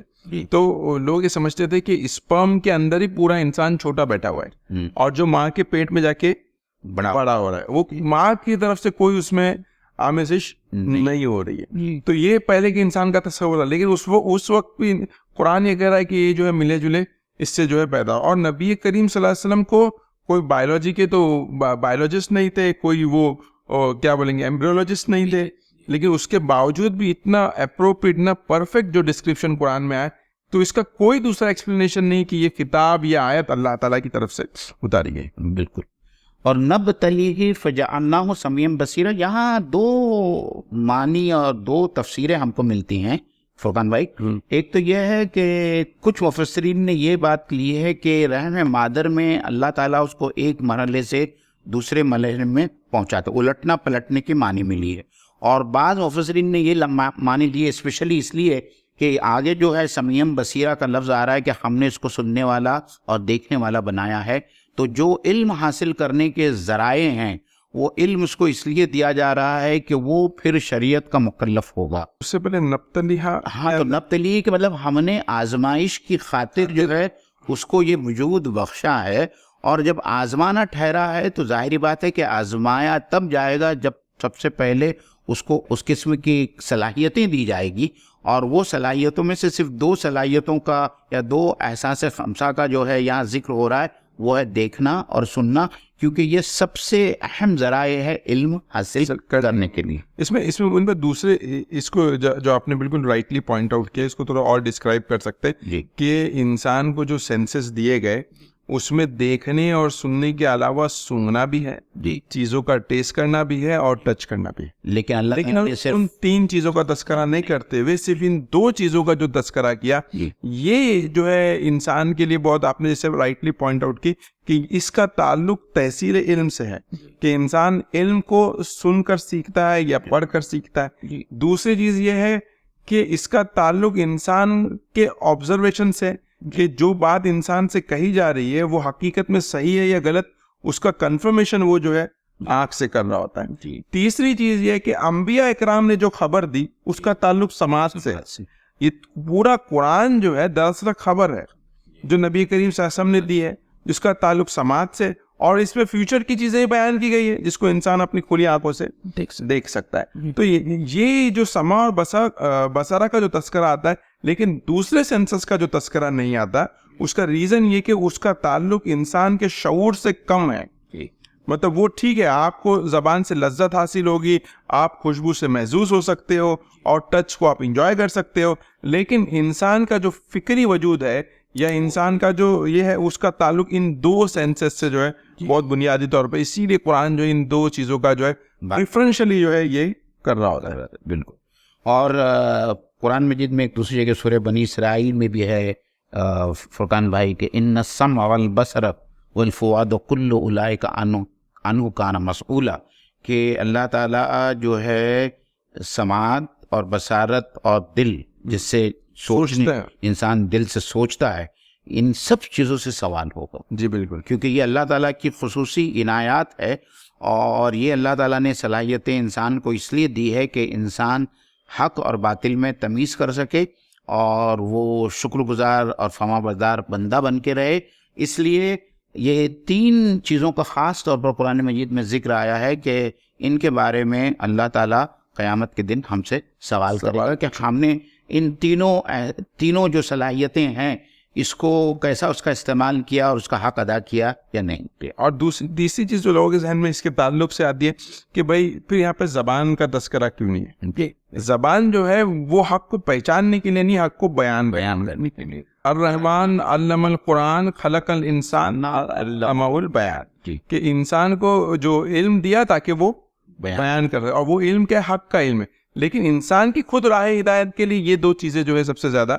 تو لوگ یہ سمجھتے تھے کہ اسپرم کے اندر ہی پورا انسان چھوٹا بیٹھا ہوا ہے اور جو ماں کے پیٹ میں جا کے بڑا ہو رہا ہے، وہ ماں کی طرف سے کوئی اس میں آمیزش نہیں ہو رہی ہے. تو یہ پہلے کے انسان کا تصور تھا. لیکن اس وقت بھی قرآن یہ کہہ رہا ہے کہ یہ جو ہے ملے جلے اس سے جو ہے پیدا. اور نبی کریم صلی اللہ علیہ وسلم کو کوئی بایولوجی کے تو بایولوجسٹ نہیں تھے، کوئی وہ کیا بولیں گے ایمبریولوجسٹ نہیں تھے، لیکن اس کے باوجود بھی اتنا اپروپریٹ، اتنا پرفیکٹ جو ڈسکرپشن قرآن میں آئے، تو اس کا کوئی دوسرا ایکسپلینیشن نہیں کہ یہ کتاب یا آیت اللہ تعالیٰ کی طرف سے اتاری گئی. بالکل. اور نبتلیہ فجعلناہ سمیعا بصیرا، یہاں دو معنی اور دو تفسیریں ہم کو ملتی ہیں فرقان بھائی. ایک تو یہ ہے کہ کچھ مفسرین نے یہ بات لی ہے کہ رحم مادر میں اللہ تعالیٰ اس کو ایک مرحلے سے دوسرے مرحلے میں پہنچاتا، الٹنا پلٹنے کی معنی ملی ہے. اور بعض مفسرین نے یہ معنی لیے اسپیشلی اس لیے کہ آگے جو ہے سمیم بصیرہ کا لفظ آ رہا ہے کہ ہم نے اس کو سننے والا اور دیکھنے والا بنایا ہے، تو جو علم حاصل کرنے کے ذرائع ہیں وہ علم اس کو اس لیے دیا جا رہا ہے کہ وہ پھر شریعت کا مکلف ہوگا. اس سے پہلے نبتلیہ، ہاں تو نبتلی کہ مطلب ہم نے آزمائش کی خاطر جو ہے اس کو یہ وجود بخشا ہے، اور جب آزمانا ٹھہرا ہے تو ظاہری بات ہے کہ آزمایا تب جائے گا جب سب سے پہلے اس کو اس قسم کی صلاحیتیں دی جائے گی، اور وہ صلاحیتوں میں سے صرف 2 صلاحیتوں کا یا 2 احساس خمسہ کا جو ہے یہاں ذکر ہو رہا ہے، وہ ہے دیکھنا اور سننا، کیونکہ یہ سب سے اہم ذرائع ہے علم حاصل کرنے کے لیے. اس میں ان پر دوسرے اس کو جو آپ نے بالکل رائٹلی پوائنٹ آؤٹ کیا، اس کو تھوڑا اور ڈسکرائب کر سکتے ہیں کہ انسان کو جو سینسز دیے گئے اس میں دیکھنے اور سننے کے علاوہ سونگنا بھی ہے، چیزوں کا ٹیسٹ کرنا بھی ہے اور ٹچ کرنا بھی ہے، لیکن ان 3 چیزوں کا تذکرہ نہیں کرتے ہوئے صرف ان 2 چیزوں کا جو تذکرہ کیا، یہ جو ہے انسان کے لیے بہت، آپ نے جیسے رائٹلی پوائنٹ آؤٹ کی کہ اس کا تعلق تحصیل علم سے ہے، کہ انسان علم کو سن کر سیکھتا ہے یا پڑھ کر سیکھتا ہے. دوسری چیز یہ ہے کہ اس کا تعلق انسان کے آبزرویشن سے، کہ جو بات انسان سے کہی جا رہی ہے وہ حقیقت میں صحیح ہے یا غلط، اس کا کنفرمیشن وہ جو ہے آنکھ سے کر رہا ہوتا ہے. تیسری چیز یہ ہے کہ انبیاء اکرام نے جو خبر دی اس کا تعلق سماعت سے ہے. یہ پورا قرآن جو ہے دراصل خبر ہے جو نبی کریم صلی اللہ علیہ وسلم نے دی ہے، جس کا تعلق سماعت سے، اور اس میں فیوچر کی چیزیں بیان کی گئی ہے جس کو انسان اپنی کھلی آنکھوں سے دیکھ سکتا ہے. تو یہ جو سماع اور بصرہ کا جو تذکرہ آتا ہے لیکن دوسرے سینسز کا جو تذکرہ نہیں آتا، اس کا ریزن یہ کہ اس کا تعلق انسان کے شعور سے کم ہے. مطلب وہ ٹھیک ہے آپ کو زبان سے لذت حاصل ہوگی، آپ خوشبو سے محظوظ ہو سکتے ہو اور ٹچ کو آپ انجوائے کر سکتے ہو، لیکن انسان کا جو فکری وجود ہے یا انسان کا جو یہ ہے اس کا تعلق ان 2 سینسز سے جو ہے بہت بنیادی طور پہ. اسی لیے قرآن جو ان 2 چیزوں کا جو ہے ڈیفرنشلی جو ہے یہ کر رہا ہوتا ہے. بالکل. اور قرآن مجید میں ایک دوسری جگہ سورہ بنی اسرائیل میں بھی ہے فرقان بھائی کہ ان السمع والبصر والفؤاد کل اولئک عنہ کان مسئولا، کہ اللہ تعالیٰ جو ہے سماعت اور بصارت اور دل جس سے سوچنے انسان دل سے سوچتا ہے، ان سب چیزوں سے سوال ہوگا. جی بالکل، کیونکہ یہ اللہ تعالیٰ کی خصوصی عنایات ہے، اور یہ اللہ تعالیٰ نے صلاحیتیں انسان کو اس لیے دی ہے کہ انسان حق اور باطل میں تمیز کر سکے اور وہ شکر گزار اور فرما بردار بندہ بن کے رہے. اس لیے یہ 3 چیزوں کا خاص طور پر قرآن مجید میں ذکر آیا ہے کہ ان کے بارے میں اللہ تعالیٰ قیامت کے دن ہم سے سوال کرے گا کہ ہم نے ان تینوں جو صلاحیتیں ہیں اس کو کیسا اس کا استعمال کیا اور اس کا حق ادا کیا یا نہیں کیا. اور تیسری چیز جو لوگوں کے ذہن میں اس کے تعلق سے آتی ہے کہ بھائی پھر یہاں پہ زبان کا تذکرہ کیوں نہیں ہے؟ زبان جو ہے وہ حق کو پہچاننے کے لیے نہیں، حق کو بیان کرنے کے لیے. الرحمن علم القرآن خلق الانسان علمہ البیان، کہ انسان کو جو علم دیا تاکہ وہ بیان کر رہے، اور وہ علم کے حق کا علم ہے، لیکن انسان کی خود راہ ہدایت کے لیے یہ 2 چیزیں جو ہے سب سے زیادہ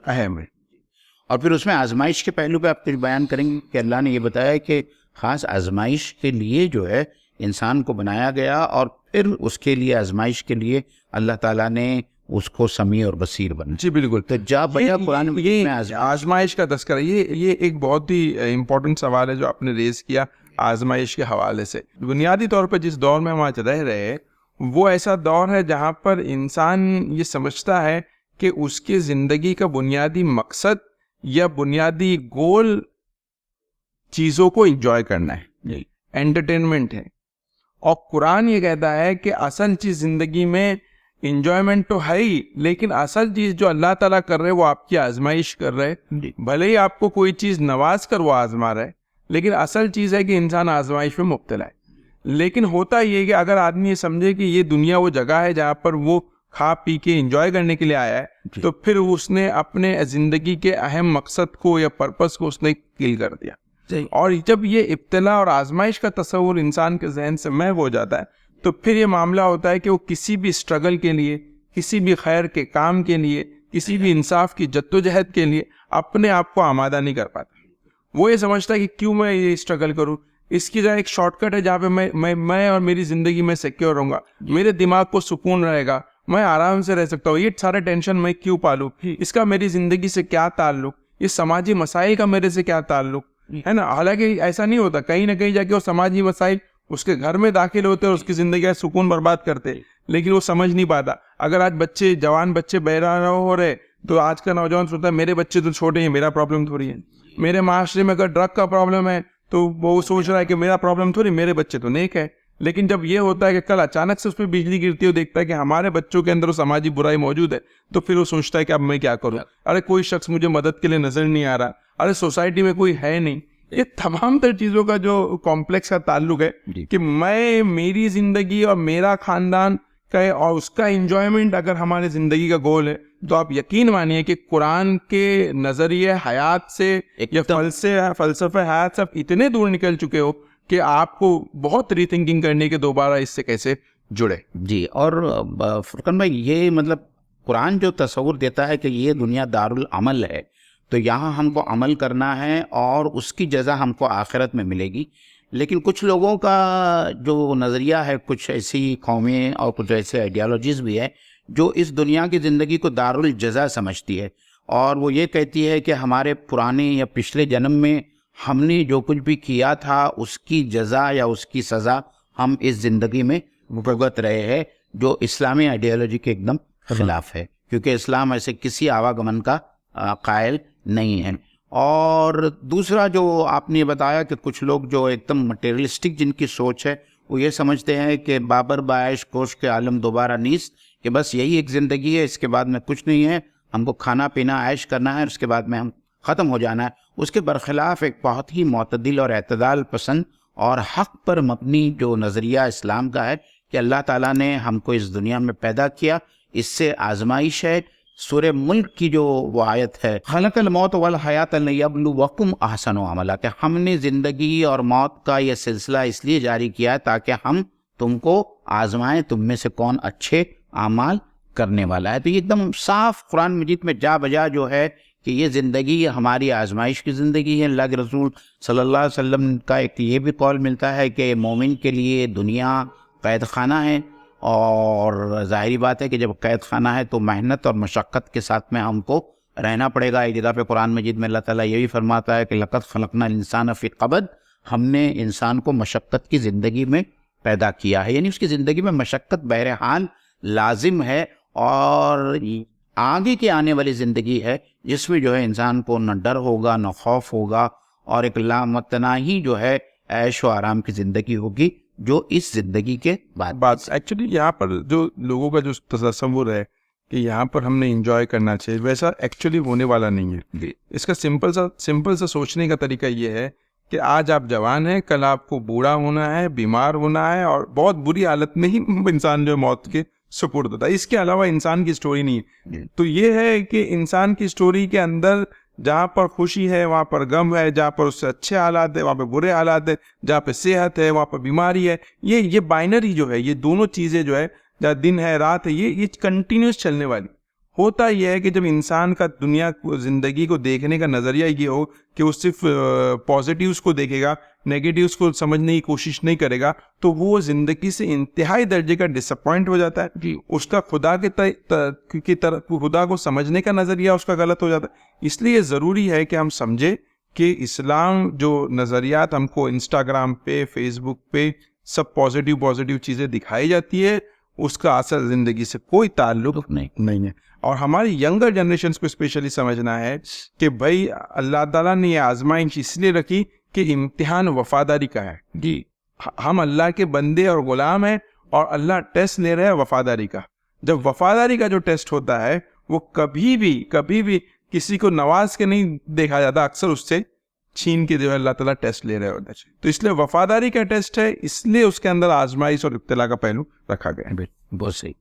اہم ہے. اور پھر اس میں آزمائش کے پہلو پہ آپ کچھ بیان کریں گے کہ اللہ نے یہ بتایا کہ خاص آزمائش کے لیے جو ہے انسان کو بنایا گیا، اور پھر اس کے لیے آزمائش کے لیے اللہ تعالیٰ نے اس کو سمیع اور بصیر بنا. جی بالکل. تو جا بجا قرآن میں آزمائش کا تذکرہ، یہ ایک بہت ہی امپورٹنٹ سوال ہے جو آپ نے ریز کیا آزمائش کے حوالے سے. بنیادی طور پر جس دور میں ہم آج رہ رہے ہیں وہ ایسا دور ہے جہاں پر انسان یہ سمجھتا ہے کہ اس کی زندگی کا بنیادی مقصد یا بنیادی گول چیزوں کو انجوائے کرنا ہے، انٹرٹینمنٹ ہے. اور قرآن یہ کہتا ہے کہ اصل چیز زندگی میں انجوائمنٹ تو ہے ہی، لیکن اصل چیز جو اللہ تعالیٰ کر رہے وہ آپ کی آزمائش کر رہے. بھلے ہی آپ کو کوئی چیز نواز کر وہ آزما رہے، لیکن اصل چیز ہے کہ انسان آزمائش میں مبتلا ہے. لیکن ہوتا یہ کہ اگر آدمی یہ سمجھے کہ یہ دنیا وہ جگہ ہے جہاں پر وہ کھا پی کے انجوائے کرنے کے لیے آیا ہے، تو پھر اس نے اپنے زندگی کے اہم مقصد کو یا پرپس کو اس نے کل کر دیا. اور جب یہ ابتلا اور آزمائش کا تصور انسان کے ذہن سے محو ہو جاتا ہے تو پھر یہ معاملہ ہوتا ہے کہ وہ کسی بھی اسٹرگل کے لیے، کسی بھی خیر کے کام کے لیے، کسی بھی انصاف کی جدوجہد کے لیے اپنے آپ کو آمادہ نہیں کر پاتا. وہ یہ سمجھتا ہے کہ کیوں میں یہ اسٹرگل کروں، اس کی جگہ ایک شارٹ کٹ ہے جہاں پہ میں اور میری زندگی میں سیکیور رہوں گا, میرے دماغ کو سکون رہے گا, میں آرام سے رہ سکتا ہوں, یہ سارے ٹینشن میں کیوں پالوں, اس کا میری زندگی سے کیا تعلق, یہ سماجی مسائل کا میرے سے کیا تعلق ہے نا. حالانکہ ایسا نہیں ہوتا, کہیں نہ کہیں جا کے وہ سماجی مسائل اس کے گھر میں داخل ہوتے اور اس کی زندگی کا سکون برباد کرتے, لیکن وہ سمجھ نہیں پاتا. اگر آج بچے, جوان بچے بہرا ہو رہے, تو آج کا نوجوان سوچتا ہے میرے بچے تو چھوٹے ہیں, میرا پرابلم تھوڑی ہے. میرے معاشرے میں اگر ڈرگ کا پرابلم ہے تو وہ سوچ رہا ہے کہ میرا پرابلم تھوڑی, میرے بچے تو نیک ہے. لیکن جب یہ ہوتا ہے کہ کل اچانک سے اس پہ بجلی گرتی ہے, دیکھتا ہے کہ ہمارے بچوں کے اندر وہ سماجی برائی موجود ہے, تو پھر وہ سوچتا ہے کہ اب میں کیا کروں, ارے کوئی شخص مجھے مدد کے لیے نظر نہیں آ رہا, ارے سوسائٹی میں کوئی ہے نہیں. یہ تمام تر چیزوں کا جو کمپلیکس کا تعلق ہے کہ میں, میری زندگی اور میرا خاندان کا اور اس کا انجوائمنٹ اگر ہمارے زندگی کا گول ہے, تو آپ یقین مانیے کہ قرآن کے نظریے حیات سے یا فلسفہ حیات سے آپ اتنے دور نکل چکے ہو کہ آپ کو بہت ری تھنکنگ کرنے کے دوبارہ اس سے کیسے جڑے. جی, اور فرقان بھائی یہ مطلب قرآن جو تصور دیتا ہے کہ یہ دنیا دارالعمل ہے, تو یہاں ہم کو عمل کرنا ہے اور اس کی جزا ہم کو آخرت میں ملے گی. لیکن کچھ لوگوں کا جو نظریہ ہے, کچھ ایسی قومیں اور کچھ ایسے آئیڈیالوجیز بھی ہے جو اس دنیا کی زندگی کو دارالجزا سمجھتی ہے, اور وہ یہ کہتی ہے کہ ہمارے پرانے یا پچھلے جنم میں ہم نے جو کچھ بھی کیا تھا اس کی جزا یا اس کی سزا ہم اس زندگی میں بھگت رہے ہیں, جو اسلامی آئیڈیالوجی کے ایک دم خلاف ہے, کیونکہ اسلام ایسے کسی آواگمن کا قائل نہیں ہے. اور دوسرا جو آپ نے بتایا کہ کچھ لوگ جو ایک دم مٹیریلسٹک جن کی سوچ ہے, وہ یہ سمجھتے ہیں کہ بابر بعیش کوش کے عالم دوبارہ نیست, کہ بس یہی ایک زندگی ہے, اس کے بعد میں کچھ نہیں ہے, ہم کو کھانا پینا عیش کرنا ہے, اس کے بعد میں ہم ختم ہو جانا ہے. اس کے برخلاف ایک بہت ہی معتدل اور اعتدال پسند اور حق پر مبنی جو نظریہ اسلام کا ہے کہ اللہ تعالیٰ نے ہم کو اس دنیا میں پیدا کیا, اس سے آزمائش ہے. سورہ ملک کی جو وہ آیت ہے, خلق الموت والحیات لیبلوکم احسن عملا, کہ ہم نے زندگی اور موت کا یہ سلسلہ اس لیے جاری کیا ہے تاکہ ہم تم کو آزمائیں, تم میں سے کون اچھے اعمال کرنے والا ہے. تو یہ ایک دم صاف قرآن مجید میں جا بجا جو ہے کہ یہ زندگی ہماری آزمائش کی زندگی ہے. اللہ کے رسول صلی اللہ علیہ وسلم کا ایک یہ بھی قول ملتا ہے کہ مومن کے لیے دنیا قید خانہ ہے, اور ظاہری بات ہے کہ جب قید خانہ ہے تو محنت اور مشقت کے ساتھ میں ہم کو رہنا پڑے گا. ایک جگہ پہ قرآن مجید میں اللہ تعالیٰ یہ بھی فرماتا ہے کہ لقد خلقنا الانسان فی کبد, ہم نے انسان کو مشقت کی زندگی میں پیدا کیا ہے, یعنی اس کی زندگی میں مشقت بہرحال لازم ہے, اور آگے کے آنے والی زندگی ہے جس میں جو ہے انسان کو نہ ڈر ہوگا نہ خوف ہوگا, اور ایک لامتناہی جو ہے عیش و آرام کی زندگی ہوگی جو اس زندگی کے بعد. ایکچولی یہاں پر جو لوگوں کا جو تصور ہے کہ یہاں پر ہم نے انجوائے کرنا چاہیے, ویسا ایکچولی ہونے والا نہیں ہے. اس کا سمپل سا سوچنے کا طریقہ یہ ہے کہ آج آپ جوان ہیں, کل آپ کو بوڑھا ہونا ہے, بیمار ہونا ہے, اور بہت بری حالت میں ہی انسان جو موت کے سپرد ہوتا ہے. اس کے علاوہ انسان کی سٹوری نہیں ہے. تو یہ ہے کہ انسان کی سٹوری کے اندر جہاں پر خوشی ہے وہاں پر غم ہے, جہاں پر اس سے اچھے حالات ہے وہاں پہ برے حالات ہے, جہاں پہ صحت ہے وہاں پر بیماری ہے. یہ بائنری جو ہے, یہ دونوں چیزیں جو ہے, جہاں دن ہے رات ہے, یہ کنٹینیوس چلنے والی. ہوتا یہ ہے کہ جب انسان کا دنیا کو, زندگی کو دیکھنے کا نظریہ یہ ہو کہ وہ صرف پازیٹیوز کو دیکھے گا, نیگیٹیوز کو سمجھنے کی کوشش نہیں کرے گا, تو وہ زندگی سے انتہائی درجے کا ڈس اپوائنٹ ہو جاتا ہے. اس کا خدا کو سمجھنے کا نظریہ اس کا غلط ہو جاتا ہے. اس لیے ضروری ہے کہ ہم سمجھے کہ اسلام جو نظریات ہم کو انسٹاگرام پہ, فیس بک پہ سب پازیٹیو چیزیں دکھائی جاتی ہے, اس کا اصل زندگی سے کوئی تعلق نہیں ہے. اور ہماری ینگر جنریشنز کو اسپیشلی سمجھنا ہے کہ بھائی اللہ تعالیٰ نے یہ آزمائش اس لیے رکھی کہ امتحان وفاداری کا ہے. جی, ہم اللہ کے بندے اور غلام ہیں, اور اللہ ٹیسٹ لے رہے ہیں وفاداری کا. جب وفاداری کا جو ٹیسٹ ہوتا ہے وہ کبھی بھی کسی کو نواز کے نہیں دیکھا جاتا, اکثر اس سے چھین کے جو ہے اللہ تعالیٰ ٹیسٹ لے رہے ہوتے ہیں. تو اس لیے وفاداری کا ٹیسٹ ہے, اس لیے اس کے اندر آزمائش اور ابتلا کا پہلو رکھا گیا ہے. بہت صحیح.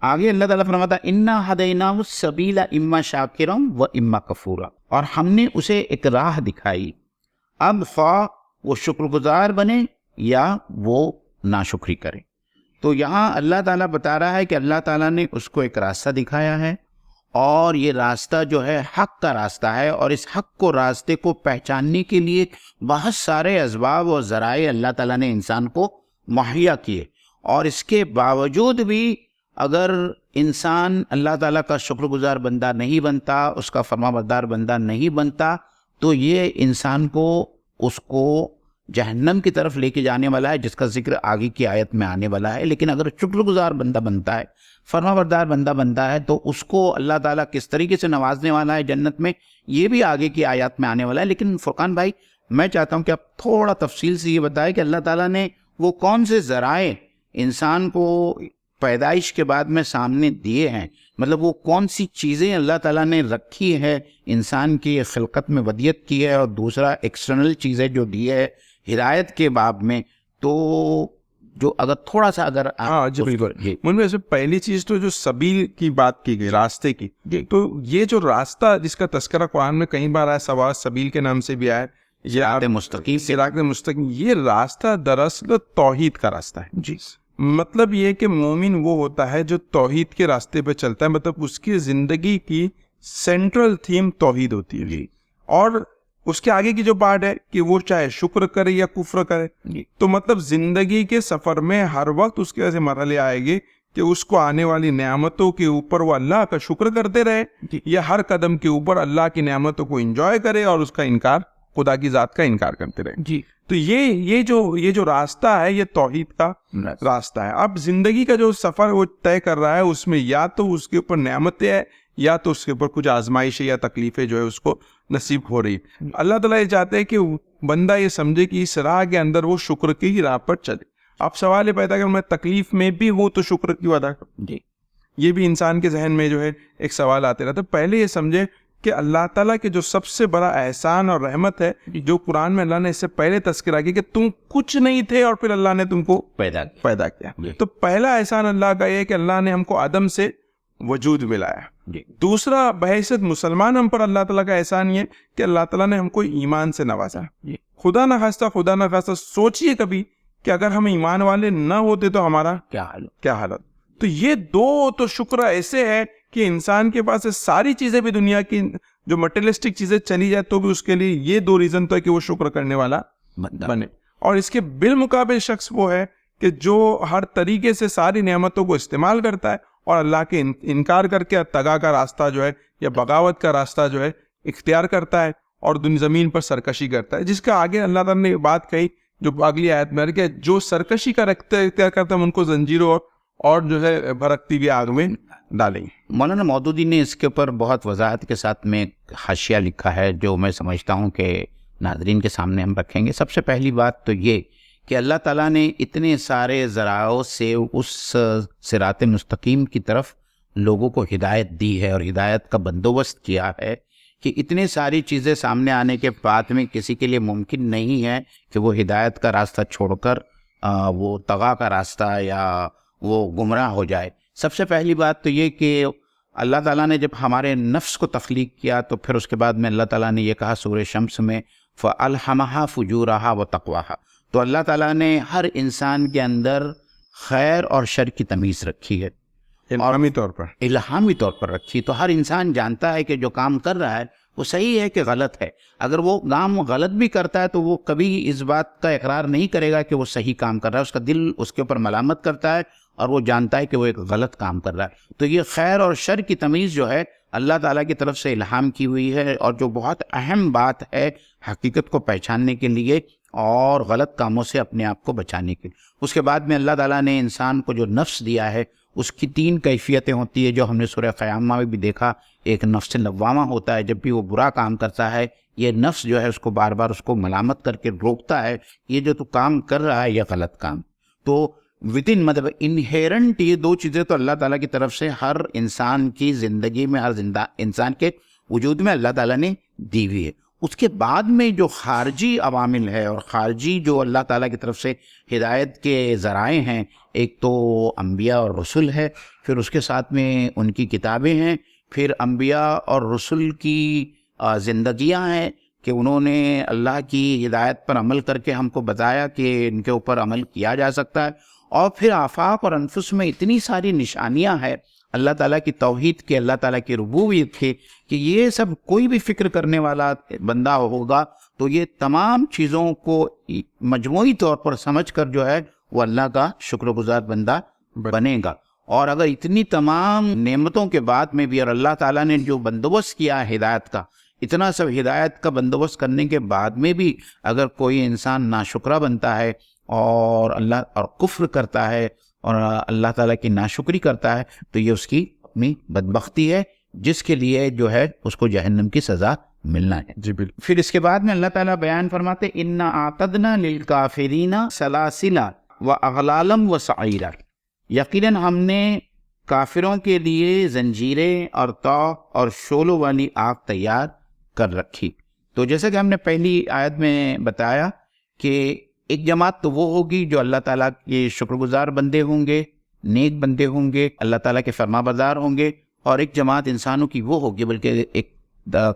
آگے اللہ تعالیٰ فرماتا ہے انا ہدیناہ السبیل اما شاکرا و اما کفورا, اور ہم نے اسے ایک راہ دکھائی, اب خواہ وہ شکر گزار بنے یا وہ ناشکری کرے. تو یہاں اللہ تعالیٰ بتا رہا ہے کہ اللہ تعالیٰ نے اس کو ایک راستہ دکھایا ہے, اور یہ راستہ جو ہے حق کا راستہ ہے، اور اس حق کو راستے کو پہچاننے کے لیے بہت سارے اسباب اور ذرائع اللہ تعالیٰ نے انسان کو مہیا کیے، اور اس کے باوجود بھی اگر انسان اللہ تعالیٰ کا شکر گزار بندہ نہیں بنتا، اس کا فرما بردار بندہ نہیں بنتا، تو یہ انسان کو اس کو جہنم کی طرف لے کے جانے والا ہے، جس کا ذکر آگے کی آیت میں آنے والا ہے۔ لیکن اگر شکر گزار بندہ بنتا ہے، فرما بردار بندہ بنتا ہے، تو اس کو اللہ تعالیٰ کس طریقے سے نوازنے والا ہے جنت میں، یہ بھی آگے کی آیات میں آنے والا ہے۔ لیکن فرقان بھائی، میں چاہتا ہوں کہ آپ تھوڑا تفصیل سے یہ بتائیں کہ اللہ تعالیٰ نے وہ کون سے ذرائع انسان کو پیدائش کے بعد میں سامنے دیے ہیں، مطلب وہ کون سی چیزیں اللہ تعالیٰ نے رکھی ہے انسان کی خلقت میں ودیت کی ہے، اور دوسرا ایکسٹرنل چیزیں جو دی ہے ہدایت کے باب میں، تو جو اگر تھوڑا سا اگر ہاں جی بالکل من میں پہلی چیز تو جو سبیل کی بات کی گئی، راستے کی، تو یہ جو راستہ جس کا تذکرہ قرآن میں کئی بار آیا، سوا سبیل کے نام سے بھی آیا، یہ مستقیم صراط مستقیم، یہ راستہ دراصل توحید کا راستہ ہے جی۔ مطلب یہ کہ مومن وہ ہوتا ہے جو توحید کے راستے پہ چلتا ہے، مطلب اس کی زندگی کی سینٹرل تھیم توحید ہوتی ہے جی۔ اور اس کے آگے کی جو پارٹ ہے کہ وہ چاہے شکر کرے یا کفر کرے، تو مطلب زندگی کے سفر میں ہر وقت اس کے ایسے مرحلے آئے گے کہ اس کو آنے والی نعمتوں کے اوپر وہ اللہ کا شکر کرتے رہے، یا ہر قدم کے اوپر اللہ کی نعمتوں کو انجوائے کرے اور اس کا انکار، خدا کی ذات کا انکار کرتے رہے۔ جی۔ تو یہ جو راستہ ہے یہ توحید کا راستہ ہے۔ اب زندگی کا جو سفر وہ طے کر رہا ہے، اس میں یا تو اس کے اوپر نعمتیں ہیں، یا تو اس کے اوپر کچھ آزمائشیں یا تکلیفیں جو ہے اس کو نصیب ہو رہی۔ اللہ تعالیٰ یہ چاہتے ہیں کہ بندہ یہ سمجھے کہ اس راہ کے اندر وہ شکر کی ہی راہ پر چلے۔ اب سوال یہ پیدا کہ میں تکلیف میں بھی ہوں تو شکر کیوں ادا کروں؟ جی، یہ بھی انسان کے ذہن میں جو ہے ایک سوال آتے رہتا ہے۔ پہلے یہ سمجھے کہ اللہ تعالیٰ کے جو سب سے بڑا احسان اور رحمت ہے، جو قرآن میں اللہ نے اس سے پہلے تذکرہ کیا کہ تم کچھ نہیں تھے اور پھر اللہ نے تم کو پیدا کیا۔ تو پہلا احسان اللہ کا یہ ہے کہ اللہ نے ہم کو عدم سے وجود ملایا۔ دوسرا بحیثیت مسلمان ہم پر اللہ تعالیٰ کا احسان یہ کہ اللہ تعالیٰ نے ہم کو ایمان سے نوازا۔ خدا نہ خواستہ سوچئے کبھی کہ اگر ہم ایمان والے نہ ہوتے تو ہمارا کیا حالت۔ تو یہ دو تو شکر ایسے ہے کہ انسان کے پاس ساری چیزیں بھی دنیا کی جو مٹیریلسٹک چیزیں چلی جائے تو بھی اس کے لیے یہ دو ریزن تو ہے کہ وہ شکر کرنے والا بنے۔ اور اس کے بالمقابل شخص وہ ہے کہ جو ہر طریقے سے ساری نعمتوں کو استعمال کرتا ہے اور اللہ کے انکار کر کے تگا کا راستہ جو ہے یا بغاوت کا راستہ جو ہے اختیار کرتا ہے اور زمین پر سرکشی کرتا ہے، جس کا آگے اللہ تعالیٰ نے بات کہی جو اگلی آیت میں کہ جو سرکشی کا اختیار کرتا ہے ان کو زنجیروں اور جو ہے بھڑکتی ہوئی آگ میں ڈالیں۔ مولانا مودودی نے اس کے اوپر بہت وضاحت کے ساتھ میں حاشیہ لکھا ہے جو میں سمجھتا ہوں کہ ناظرین کے سامنے ہم رکھیں گے۔ سب سے پہلی بات تو یہ کہ اللہ تعالیٰ نے اتنے سارے ذرائع سے اس صراط مستقیم کی طرف لوگوں کو ہدایت دی ہے اور ہدایت کا بندوبست کیا ہے کہ اتنے ساری چیزیں سامنے آنے کے بعد میں کسی کے لیے ممکن نہیں ہے کہ وہ ہدایت کا راستہ چھوڑ کر وہ طغا کا راستہ یا وہ گمراہ ہو جائے۔ سب سے پہلی بات تو یہ کہ اللہ تعالیٰ نے جب ہمارے نفس کو تخلیق کیا تو پھر اس کے بعد میں اللہ تعالیٰ نے یہ کہا سورہ شمس میں فَأَلْحَمَهَا فُجُورَهَا وَتَقْوَاهَا، تو اللہ تعالیٰ نے ہر انسان کے اندر خیر اور شر کی تمیز رکھی ہے، الہامی طور پر رکھی، تو ہر انسان جانتا ہے کہ جو کام کر رہا ہے وہ صحیح ہے کہ غلط ہے۔ اگر وہ کام غلط بھی کرتا ہے تو وہ کبھی اس بات کا اقرار نہیں کرے گا کہ وہ صحیح کام کر رہا ہے، اس کا دل اس کے اوپر ملامت کرتا ہے اور وہ جانتا ہے کہ وہ ایک غلط کام کر رہا ہے۔ تو یہ خیر اور شر کی تمیز جو ہے اللہ تعالیٰ کی طرف سے الہام کی ہوئی ہے، اور جو بہت اہم بات ہے حقیقت کو پہچاننے کے لیے اور غلط کاموں سے اپنے آپ کو بچانے کے لیے۔ اس کے بعد میں اللہ تعالیٰ نے انسان کو جو نفس دیا ہے اس کی 3 کیفیتیں ہوتی ہے جو ہم نے سورہ قیامہ میں بھی دیکھا۔ ایک نفس لوامہ ہوتا ہے، جب بھی وہ برا کام کرتا ہے یہ نفس جو ہے اس کو بار بار اس کو ملامت کر کے روکتا ہے، یہ جو تو کام کر رہا ہے یہ غلط کام۔ تو within مطلب انہیرنٹ یہ 2 چیزیں تو اللہ تعالیٰ کی طرف سے ہر انسان کی زندگی میں، ہر زندہ انسان کے وجود میں اللہ تعالیٰ نے دی ہوئی ہے۔ اس کے بعد میں جو خارجی عوامل ہے اور خارجی جو اللہ تعالیٰ کی طرف سے ہدایت کے ذرائع ہیں، ایک تو انبیاء اور رسل ہے، پھر اس کے ساتھ میں ان کی کتابیں ہیں، پھر انبیاء اور رسل کی زندگیاں ہیں کہ انہوں نے اللہ کی ہدایت پر عمل کر کے ہم کو بتایا کہ ان کے اوپر عمل کیا جا سکتا ہے، اور پھر آفاق اور انفس میں اتنی ساری نشانیاں ہیں اللہ تعالیٰ کی توحید کی, اللہ تعالیٰ کی ربوبیت کی, کہ یہ سب کوئی بھی فکر کرنے والا بندہ ہوگا تو یہ تمام چیزوں کو مجموعی طور پر سمجھ کر جو ہے وہ اللہ کا شکر گزار بندہ بنے گا. اور اگر اتنی تمام نعمتوں کے بعد میں بھی اور اللہ تعالیٰ نے جو بندوبست کیا ہدایت کا, اتنا سب ہدایت کا بندوبست کرنے کے بعد میں بھی اگر کوئی انسان ناشکرہ بنتا ہے اور کفر کرتا ہے اور اللہ تعالیٰ کی ناشکری کرتا ہے, تو یہ اس کی اپنی بدبختی ہے, جس کے لیے جو ہے اس کو جہنم کی سزا ملنا ہے. جی بالکل. پھر اس کے بعد میں اللہ تعالیٰ بیان فرماتے اِنَّا اَعْتَدْنَا لِلْكَافِرِينَ سَلَاسِلَ وَأَغْلَالًا وَسَعِيرًا, یقیناً ہم نے کافروں کے لیے زنجیریں اور طوق اور شعلوں والی آگ تیار کر رکھی. تو جیسا کہ ہم نے پہلی آیت میں بتایا کہ ایک جماعت تو وہ ہوگی جو اللہ تعالیٰ کے شکر گزار بندے ہوں گے, نیک بندے ہوں گے, اللہ تعالیٰ کے فرما بردار ہوں گے, اور ایک جماعت انسانوں کی وہ ہوگی, بلکہ ایک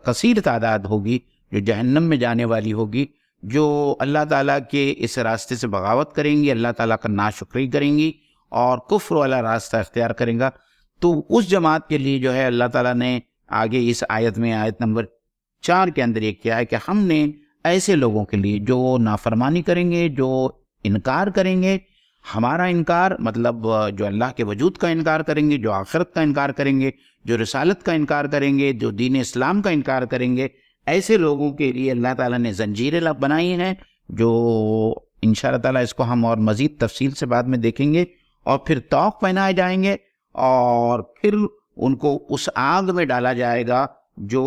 کثیر تعداد ہوگی جو جہنم میں جانے والی ہوگی, جو اللہ تعالیٰ کے اس راستے سے بغاوت کریں گی, اللہ تعالیٰ کا ناشکری کریں گی اور کفر والا راستہ اختیار کریں گا. تو اس جماعت کے لیے جو ہے اللہ تعالیٰ نے آگے اس آیت میں, آیت نمبر 4 کے اندر یہ کیا ہے کہ ہم نے ایسے لوگوں کے لیے جو نافرمانی کریں گے, جو انکار کریں گے, ہمارا انکار مطلب جو اللہ کے وجود کا انکار کریں گے, جو آخرت کا انکار کریں گے, جو رسالت کا انکار کریں گے, جو دین اسلام کا انکار کریں گے, ایسے لوگوں کے لیے اللہ تعالیٰ نے زنجیریں بنائی ہیں, جو انشاءاللہ تعالیٰ اس کو ہم اور مزید تفصیل سے بعد میں دیکھیں گے. اور پھر طوق پہنائے جائیں گے اور پھر ان کو اس آگ میں ڈالا جائے گا جو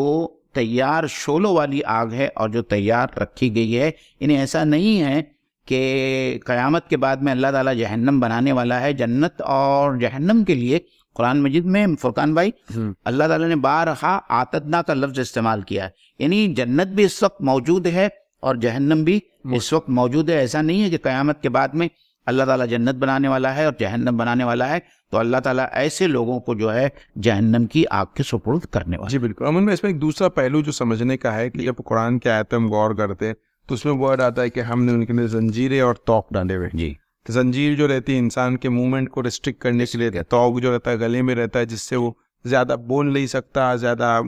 تیار شعلوں والی آگ ہے اور جو تیار رکھی گئی ہے. انہیں ایسا نہیں ہے کہ قیامت کے بعد میں اللہ تعالیٰ جہنم بنانے والا ہے. جنت اور جہنم کے لیے قرآن مجید میں فرقان بھائی اللہ تعالیٰ نے بارہا آتدنا کا لفظ استعمال کیا ہے, یعنی جنت بھی اس وقت موجود ہے اور جہنم بھی اس وقت موجود ہے. ایسا نہیں ہے کہ قیامت کے بعد میں اللہ تعالیٰ جنت بنانے والا ہے اور جہنم بنانے والا ہے, تو اللہ تعالیٰ ایسے لوگوں کو جو ہے جہنم کی آگ کے سپرد کرنے والا. جی بالکل. امن میں اس میں ایک دوسرا پہلو جو سمجھنے کا ہے کہ جب قرآن کی آیت ہم غور کرتے ہیں تو اس میں ورڈ آتا ہے کہ ہم نے ان کے لیے زنجیریں اور طوق ڈالے ہوئے. جی, زنجیر جو رہتی ہے انسان کے موومنٹ کو ریسٹرکٹ کرنے کے لیے, طوق جو رہتا ہے گلے میں رہتا ہے جس سے وہ زیادہ بول نہیں سکتا, زیادہ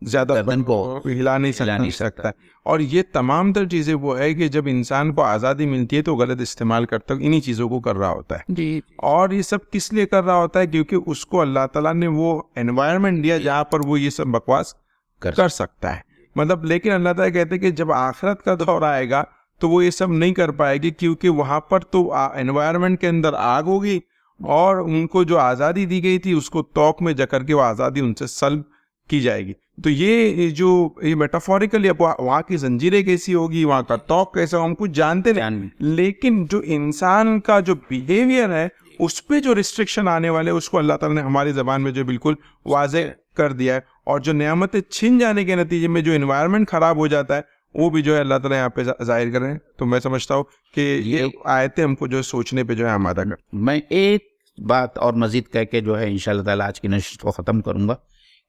گردن کو ہلا نہیں سکتا. اور یہ تمام تر چیزیں وہ ہے کہ جب انسان کو آزادی ملتی ہے تو غلط استعمال کرتا ہے, انہی چیزوں کو کر رہا ہوتا ہے. جی, اور یہ سب کس لیے کر رہا ہوتا ہے؟ کیونکہ اس کو اللہ تعالیٰ نے وہ انوائرمنٹ دیا جہاں پر وہ یہ سب بکواس کر سکتا ہے. مطلب لیکن اللہ تعالیٰ کہتے ہیں کہ جب آخرت کا دور آئے گا تو وہ یہ سب نہیں کر پائے گی, کیونکہ وہاں پر تو انوائرمنٹ کے اندر آگ ہوگی اور ان کو جو آزادی دی گئی تھی اس کو طوق میں جا کر کے وہ آزادی ان سے سلب کی جائے گی. تو یہ جو یہ میٹافوریکلی وہاں کی زنجیریں کیسی ہوگی, وہاں کا طوق کیسا, ہم کچھ جانتے نہیں, لیکن جو انسان کا جو بیہیویئر ہے اس پہ جو ریسٹرکشن آنے والے اس کو اللہ تعالیٰ نے ہماری زبان میں جو بالکل واضح کر دیا ہے. اور جو نعمتیں چھن جانے کے نتیجے میں جو انوائرمنٹ خراب ہو جاتا ہے وہ بھی جو ہے اللہ تعالیٰ یہاں پہ ظاہر کر رہے ہیں. تو میں سمجھتا ہوں کہ یہ آیتیں ہم کو جو ہے سوچنے پہ جو ہے آمادہ کر. میں ایک بات اور مزید کہہ کے جو ہے انشاءاللہ تعالیٰ آج کی نشست کو ختم کروں گا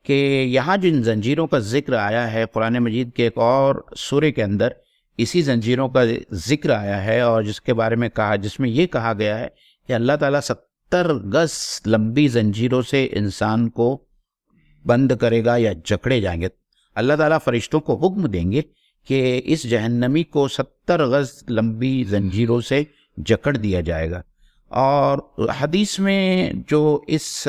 کہ یہاں جن زنجیروں کا ذکر آیا ہے قرآن مجید کے ایک اور سورے کے اندر اسی زنجیروں کا ذکر آیا ہے, اور جس کے بارے میں جس میں یہ کہا گیا ہے کہ اللہ تعالیٰ 70 گز لمبی زنجیروں سے انسان کو بند کرے گا یا جکڑے جائیں گے. اللہ تعالیٰ فرشتوں کو حکم دیں گے کہ اس جہنمی کو 70 گز لمبی زنجیروں سے جکڑ دیا جائے گا. اور حدیث میں جو اس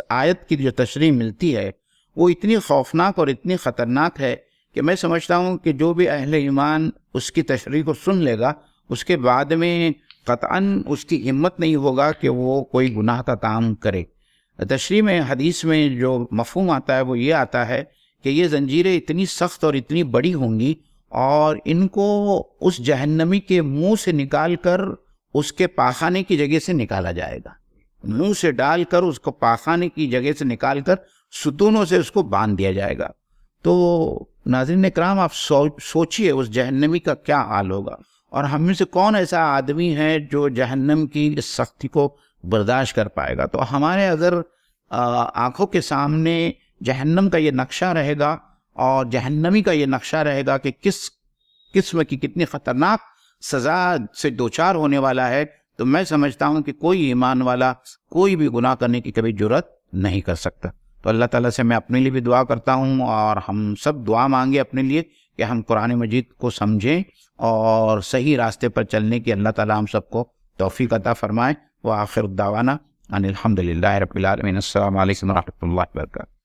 آیت کی جو تشریح ملتی ہے وہ اتنی خوفناک اور اتنی خطرناک ہے کہ میں سمجھتا ہوں کہ جو بھی اہل ایمان اس کی تشریح کو سن لے گا اس کے بعد میں قطعاً اس کی ہمت نہیں ہوگا کہ وہ کوئی گناہ کا کام کرے. تشریح میں حدیث میں جو مفہوم آتا ہے وہ یہ آتا ہے کہ یہ زنجیریں اتنی سخت اور اتنی بڑی ہوں گی اور ان کو اس جہنمی کے منہ سے نکال کر اس کے پاخانے کی جگہ سے نکالا جائے گا, منہ سے ڈال کر اس کو پاخانے کی جگہ سے نکال کر ستونوں سے اس کو باندھ دیا جائے گا. تو ناظرین اکرام آپ سوچئے اس جہنمی کا کیا حال ہوگا, اور ہم میں سے کون ایسا آدمی ہے جو جہنم کی اس سختی کو برداشت کر پائے گا. تو ہمارے اگر آنکھوں کے سامنے جہنم کا یہ نقشہ رہے گا اور جہنمی کا یہ نقشہ رہے گا کہ کس قسم کی کتنی خطرناک سزا سے دوچار ہونے والا ہے, تو میں سمجھتا ہوں کہ کوئی ایمان والا کوئی بھی گناہ کرنے کی کبھی جرت نہیں کر سکتا. تو اللہ تعالیٰ سے میں اپنے لیے بھی دعا کرتا ہوں اور ہم سب دعا مانگے اپنے لیے کہ ہم قرآن مجید کو سمجھیں اور صحیح راستے پر چلنے کی اللہ تعالیٰ ہم سب کو توفیق عطا فرمائے. وآخر الدعوانا ان الحمد للہ رب العالمین. السلام علیکم ورحمۃ اللہ وبرکاتہ.